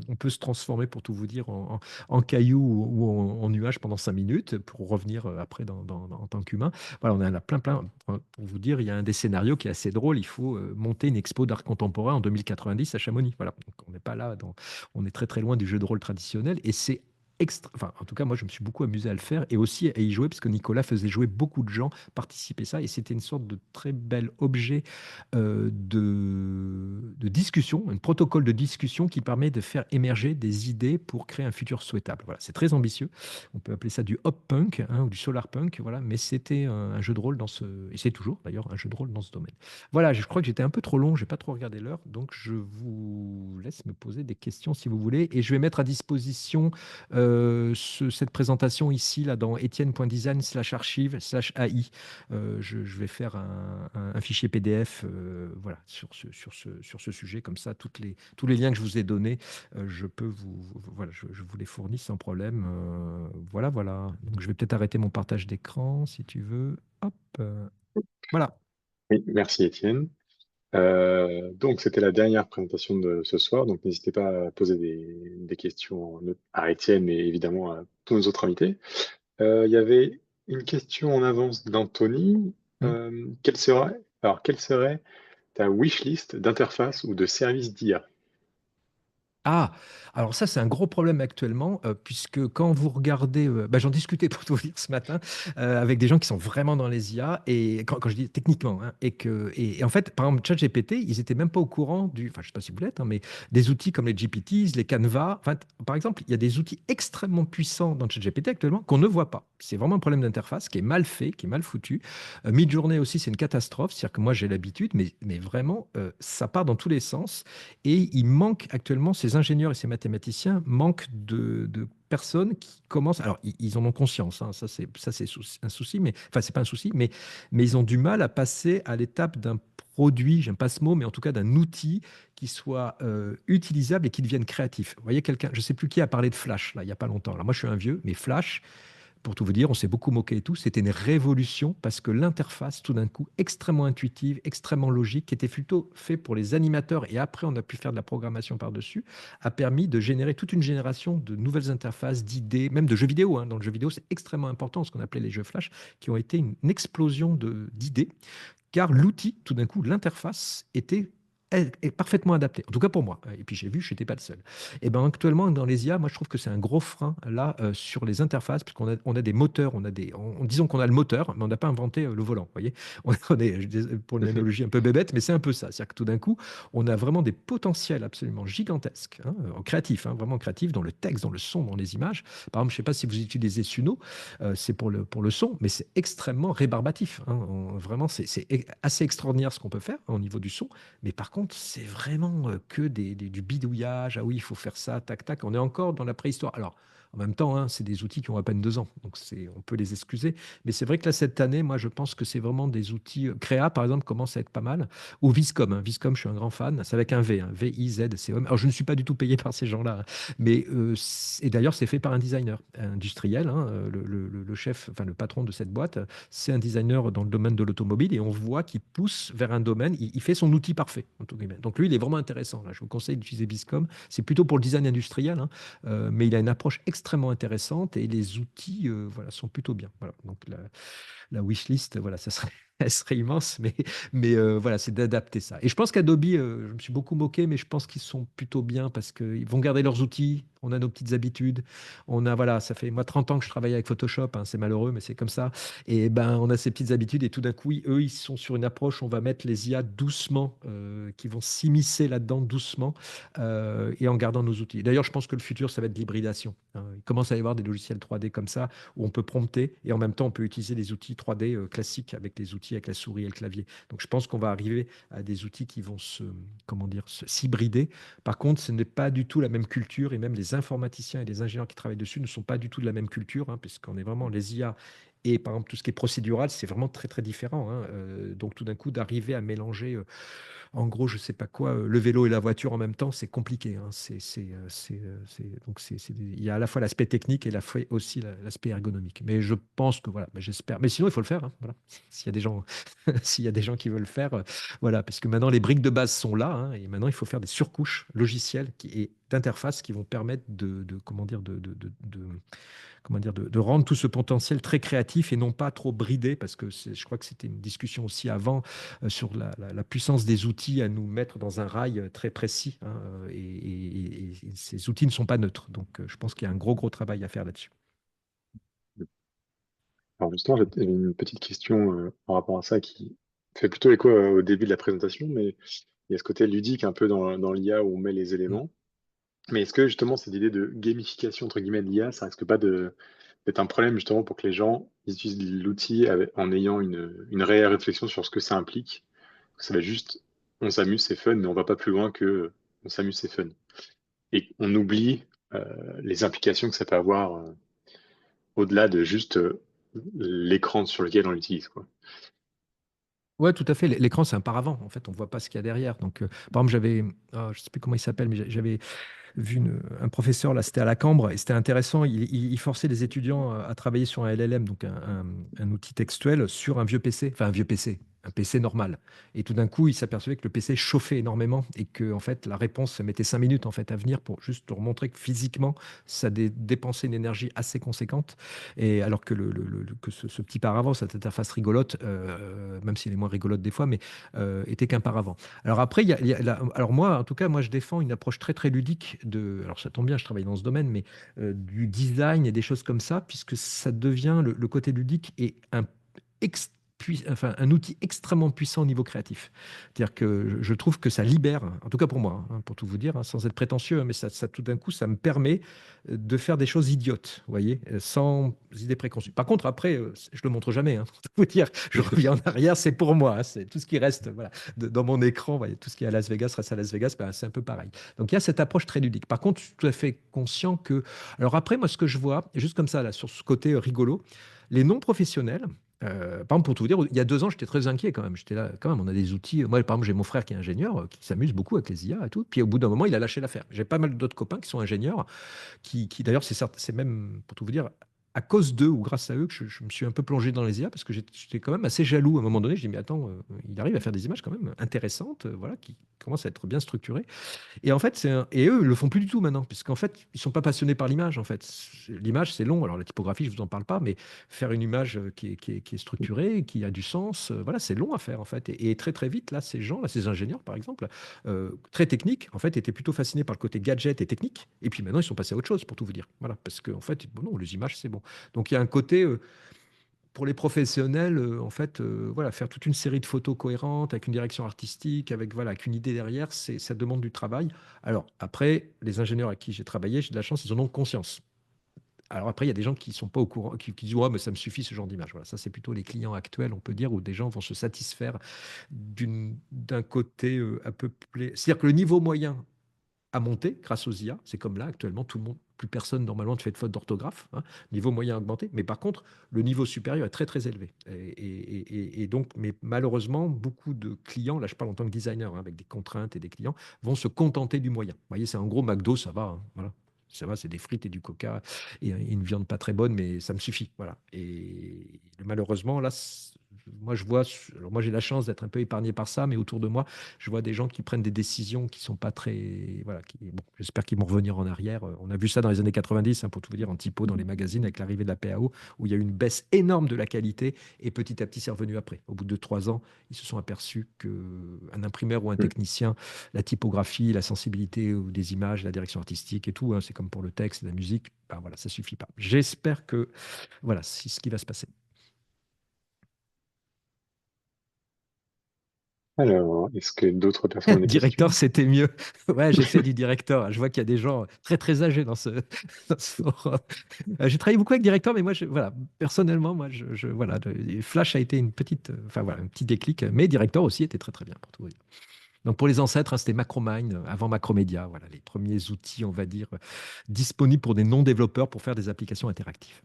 on peut se transformer, pour tout vous dire, en caillou ou en nuage pendant 5 minutes pour revenir après en tant qu'humain. Voilà, on est à plein. Pour vous dire, il y a un des scénarios qui est assez drôle. Il faut monter une expo d'art contemporain en 2090 à Chamonix. Voilà, donc on n'est pas là, on est très très loin du jeu de rôle traditionnel et c'est enfin, en tout cas, moi, je me suis beaucoup amusé à le faire et aussi à y jouer parce que Nicolas faisait jouer beaucoup de gens, participer ça et c'était une sorte de très bel objet de discussion, un protocole de discussion qui permet de faire émerger des idées pour créer un futur souhaitable. Voilà, c'est très ambitieux. On peut appeler ça du hop punk hein, ou du solar punk, voilà, mais c'était un jeu de rôle et c'est toujours d'ailleurs un jeu de rôle dans ce domaine. Voilà, je crois que j'étais un peu trop long, j'ai pas trop regardé l'heure, donc je vous laisse me poser des questions si vous voulez et je vais mettre à disposition cette présentation ici, là, dans etienne.design/archive/AI. Je vais faire un fichier PDF voilà, sur ce sujet. Comme ça, tous les liens que je vous ai donnés, je peux voilà, je vous les fournis sans problème. Voilà, voilà. Donc, je vais peut-être arrêter mon partage d'écran si tu veux. Hop, voilà. Oui, merci Étienne. Donc, c'était la dernière présentation de ce soir. Donc, n'hésitez pas à poser des questions à Étienne et évidemment à tous nos autres invités. Il y avait une question en avance d'Anthony. Hmm. Quelle serait ta wishlist d'interface ou de service d'IA? Ah, alors ça, c'est un gros problème actuellement, puisque quand vous regardez, bah, j'en discutais pour tout vous dire ce matin, avec des gens qui sont vraiment dans les IA, et quand je dis techniquement, hein, et en fait, par exemple, ChatGPT, ils étaient même pas au courant enfin, je sais pas si vous l'êtes, hein, mais des outils comme les GPTs, les Canva, enfin, par exemple, il y a des outils extrêmement puissants dans ChatGPT actuellement qu'on ne voit pas. C'est vraiment un problème d'interface qui est mal fait, qui est mal foutu. Midjourney aussi, c'est une catastrophe, c'est-à-dire que moi, j'ai l'habitude, mais vraiment, ça part dans tous les sens. Et il manque actuellement, ces ingénieurs et ces mathématiciens manquent de personnes qui commencent. Alors, ils en ont conscience, hein, ça c'est un souci, mais enfin, c'est pas un souci, mais ils ont du mal à passer à l'étape d'un produit, j'aime pas ce mot, mais en tout cas d'un outil qui soit utilisable et qui devienne créatif. Vous voyez, quelqu'un, je sais plus qui a parlé de Flash, là, il y a pas longtemps. Alors, moi, je suis un vieux, mais Flash, pour tout vous dire, on s'est beaucoup moqué et tout. C'était une révolution parce que l'interface, tout d'un coup, extrêmement intuitive, extrêmement logique, qui était plutôt fait pour les animateurs et après on a pu faire de la programmation par-dessus, a permis de générer toute une génération de nouvelles interfaces, d'idées, même de jeux vidéo, hein. Dans le jeu vidéo, c'est extrêmement important, ce qu'on appelait les jeux flash, qui ont été une explosion d'idées, car l'outil, tout d'un coup, l'interface était est parfaitement adapté. En tout cas pour moi. Et puis j'ai vu, je n'étais pas le seul. Et ben actuellement dans les IA, moi je trouve que c'est un gros frein là sur les interfaces, parce on a des moteurs, disons qu'on a le moteur, mais on n'a pas inventé le volant. Vous voyez, on est, pour une analogie un peu bébête, mais c'est un peu ça. C'est-à-dire que tout d'un coup, on a vraiment des potentiels absolument gigantesques, hein, créatifs, hein, vraiment créatifs dans le texte, dans le son, dans les images. Par exemple, je ne sais pas si vous utilisez Suno, c'est pour le son, mais c'est extrêmement rébarbatif, hein. Vraiment, c'est assez extraordinaire ce qu'on peut faire au niveau du son. Mais par contre, c'est vraiment que du bidouillage. Ah oui, il faut faire ça, tac, tac. On est encore dans la préhistoire. Alors, en même temps, hein, c'est des outils qui ont à peine 2 ans, donc on peut les excuser. Mais c'est vrai que là, cette année, moi, je pense que c'est vraiment des outils. Créa, par exemple, commence à être pas mal. Ou Viscom, hein. Viscom, je suis un grand fan. C'est avec un V, hein, V-I-Z-C-O-M. Alors, je ne suis pas du tout payé par ces gens-là, hein, mais et d'ailleurs, c'est fait par un designer industriel, hein, le chef, enfin le patron de cette boîte, c'est un designer dans le domaine de l'automobile et on voit qu'il pousse vers un domaine, il fait son outil parfait, entre guillemets. Donc lui, il est vraiment intéressant. Là, je vous conseille d'utiliser Biscom. C'est plutôt pour le design industriel, hein, mais il a une approche extrêmement intéressante et les outils voilà, sont plutôt bien. Voilà. Donc la wishlist, voilà, ça serait, elle serait immense, mais voilà, c'est d'adapter ça. Et je pense qu'Adobe, je me suis beaucoup moqué, mais je pense qu'ils sont plutôt bien parce qu'ils vont garder leurs outils. On a nos petites habitudes. On a, voilà, ça fait moi 30 ans que je travaille avec Photoshop, hein, c'est malheureux, mais c'est comme ça. Et ben, on a ces petites habitudes et tout d'un coup, eux, ils sont sur une approche, on va mettre les IA doucement, qui vont s'immiscer là-dedans doucement et en gardant nos outils. D'ailleurs, je pense que le futur, ça va être l'hybridation, hein. Il commence à y avoir des logiciels 3D comme ça où on peut prompter et en même temps, on peut utiliser des outils 3D classiques avec les outils avec la souris et le clavier. Donc, je pense qu'on va arriver à des outils qui vont comment dire, s'hybrider. Par contre, ce n'est pas du tout la même culture et même les informaticiens et les ingénieurs qui travaillent dessus ne sont pas du tout de la même culture, hein, puisqu'on est vraiment les IA et par exemple tout ce qui est procédural, c'est vraiment très très différent, hein. Donc tout d'un coup d'arriver à mélanger, en gros, je sais pas quoi, le vélo et la voiture en même temps, c'est compliqué, hein. Donc il y a à la fois l'aspect technique et aussi l'aspect ergonomique. Mais je pense que voilà, j'espère. Mais sinon il faut le faire, hein, voilà. S'il y a des gens, s'il y a des gens qui veulent le faire, voilà, parce que maintenant les briques de base sont là, hein, et maintenant il faut faire des surcouches logicielles et d'interfaces qui vont permettre comment dire comment dire, de rendre tout ce potentiel très créatif et non pas trop bridé, parce que je crois que c'était une discussion aussi avant sur la puissance des outils à nous mettre dans un rail très précis, hein, et ces outils ne sont pas neutres. Donc, je pense qu'il y a un gros, gros travail à faire là-dessus. Alors justement, j'avais une petite question par rapport à ça qui fait plutôt écho au début de la présentation, mais il y a ce côté ludique un peu dans l'IA où on met les Mm. éléments. Mais est-ce que justement cette idée de gamification entre guillemets de l'IA, ça risque pas d'être un problème justement pour que les gens ils utilisent l'outil en ayant une réelle réflexion sur ce que ça implique? Ça va juste, on s'amuse, c'est fun, mais on va pas plus loin que on s'amuse, c'est fun. Et on oublie les implications que ça peut avoir au-delà de juste l'écran sur lequel on l'utilise, quoi. Ouais, tout à fait. L'écran, c'est un paravent. En fait, on ne voit pas ce qu'il y a derrière. Donc, par exemple, je ne sais plus comment il s'appelle, mais j'avais vu un professeur, là, c'était à la Cambre, et c'était intéressant. Il forçait les étudiants à travailler sur un LLM, donc un outil textuel, sur un vieux PC, enfin un vieux PC, un PC normal. Et tout d'un coup, il s'apercevait que le PC chauffait énormément et que en fait, la réponse ça mettait 5 minutes en fait, à venir pour juste leur montrer que physiquement, ça dépensait une énergie assez conséquente. Et alors que, que ce petit paravent, cette interface rigolote, même s'il est moins rigolote des fois, mais était qu'un paravent. Alors après, alors moi, en tout cas, moi, je défends une approche très très ludique alors ça tombe bien, je travaille dans ce domaine, mais du design et des choses comme ça, puisque ça devient le côté ludique et enfin, un outil extrêmement puissant au niveau créatif. C'est-à-dire que je trouve que ça libère, en tout cas pour moi, hein, pour tout vous dire, hein, sans être prétentieux, hein, mais tout d'un coup, ça me permet de faire des choses idiotes, vous voyez, sans idée préconçue. Par contre, après, je le montre jamais, hein, pour vous dire, je reviens en arrière, c'est pour moi, hein, c'est tout ce qui reste, voilà, dans mon écran, vous voyez, tout ce qui est à Las Vegas reste à Las Vegas, ben, c'est un peu pareil. Donc il y a cette approche très ludique. Par contre, je suis tout à fait conscient que, alors après, moi, ce que je vois, juste comme ça, là, sur ce côté rigolo, les non professionnels, par exemple, pour tout vous dire, il y a 2 ans, j'étais très inquiet quand même. J'étais là, quand même, on a des outils. Moi, par exemple, j'ai mon frère qui est ingénieur, qui s'amuse beaucoup avec les IA et tout. Puis au bout d'un moment, il a lâché l'affaire. J'ai pas mal d'autres copains qui sont ingénieurs, qui d'ailleurs, c'est même, pour tout vous dire, à cause d'eux ou grâce à eux que je me suis un peu plongé dans les IA parce que j'étais quand même assez jaloux à un moment donné. Je dis, mais attends, il arrive à faire des images quand même intéressantes, voilà, qui commencent à être bien structurées. Et en fait, et eux, ils le font plus du tout maintenant, puisqu'en fait, ils sont pas passionnés par l'image. En fait, l'image, c'est long. Alors la typographie, je vous en parle pas, mais faire une image qui est structurée, qui a du sens, voilà, c'est long à faire en fait. Et très très vite, là, ces gens, là, ces ingénieurs, par exemple, très techniques, en fait, étaient plutôt fascinés par le côté gadget et technique. Et puis maintenant, ils sont passés à autre chose, pour tout vous dire. Voilà, parce qu'en fait, bon, non, les images, c'est bon. Donc il y a un côté pour les professionnels, en fait, voilà, faire toute une série de photos cohérentes, avec une direction artistique, voilà, avec une idée derrière, ça demande du travail. Alors, après, les ingénieurs à qui j'ai travaillé, j'ai de la chance, ils en ont conscience. Alors après, il y a des gens qui sont pas au courant, qui disent, ouais, mais ça me suffit ce genre d'image. Voilà, ça, c'est plutôt les clients actuels, on peut dire, où des gens vont se satisfaire d'un côté à peu près. C'est-à-dire que le niveau moyen à monter grâce aux IA. C'est comme là, actuellement, tout le monde, plus personne normalement ne fait de faute d'orthographe. Hein. Niveau moyen a augmenté, mais par contre, le niveau supérieur est très très élevé. Et donc, mais malheureusement, beaucoup de clients, là je parle en tant que designer, hein, avec des contraintes et des clients, vont se contenter du moyen. Vous voyez, c'est un gros McDo, ça va. Hein, voilà. Ça va, c'est des frites et du coca et une viande pas très bonne, mais ça me suffit. Voilà. Et malheureusement, là, moi, je vois, alors moi, j'ai la chance d'être un peu épargné par ça, mais autour de moi, je vois des gens qui prennent des décisions qui sont pas très. Voilà, bon, j'espère qu'ils vont revenir en arrière. On a vu ça dans les années 90, hein, pour tout vous dire, en typo dans les magazines avec l'arrivée de la PAO, où il y a eu une baisse énorme de la qualité et petit à petit, c'est revenu après. Au bout de 3 ans, ils se sont aperçus qu'un imprimeur ou un technicien, la typographie, la sensibilité des images, la direction artistique et tout, hein, c'est comme pour le texte, la musique, ben voilà, ça suffit pas. J'espère que voilà, c'est ce qui va se passer. Alors, est-ce que d'autres personnes ont des Directeur, questions? c'était mieux. Ouais, j'ai fait du directeur. Je vois qu'il y a des gens très très âgés dans dans ce forum. J'ai travaillé beaucoup avec directeur, mais moi, voilà, personnellement, moi, voilà, Flash a été une petite, enfin voilà, un petit déclic. Mais directeur aussi était très très bien pour tout vous dire. Donc pour les ancêtres, hein, c'était Macromine, avant Macromedia, voilà, les premiers outils, on va dire, disponibles pour des non-développeurs pour faire des applications interactives.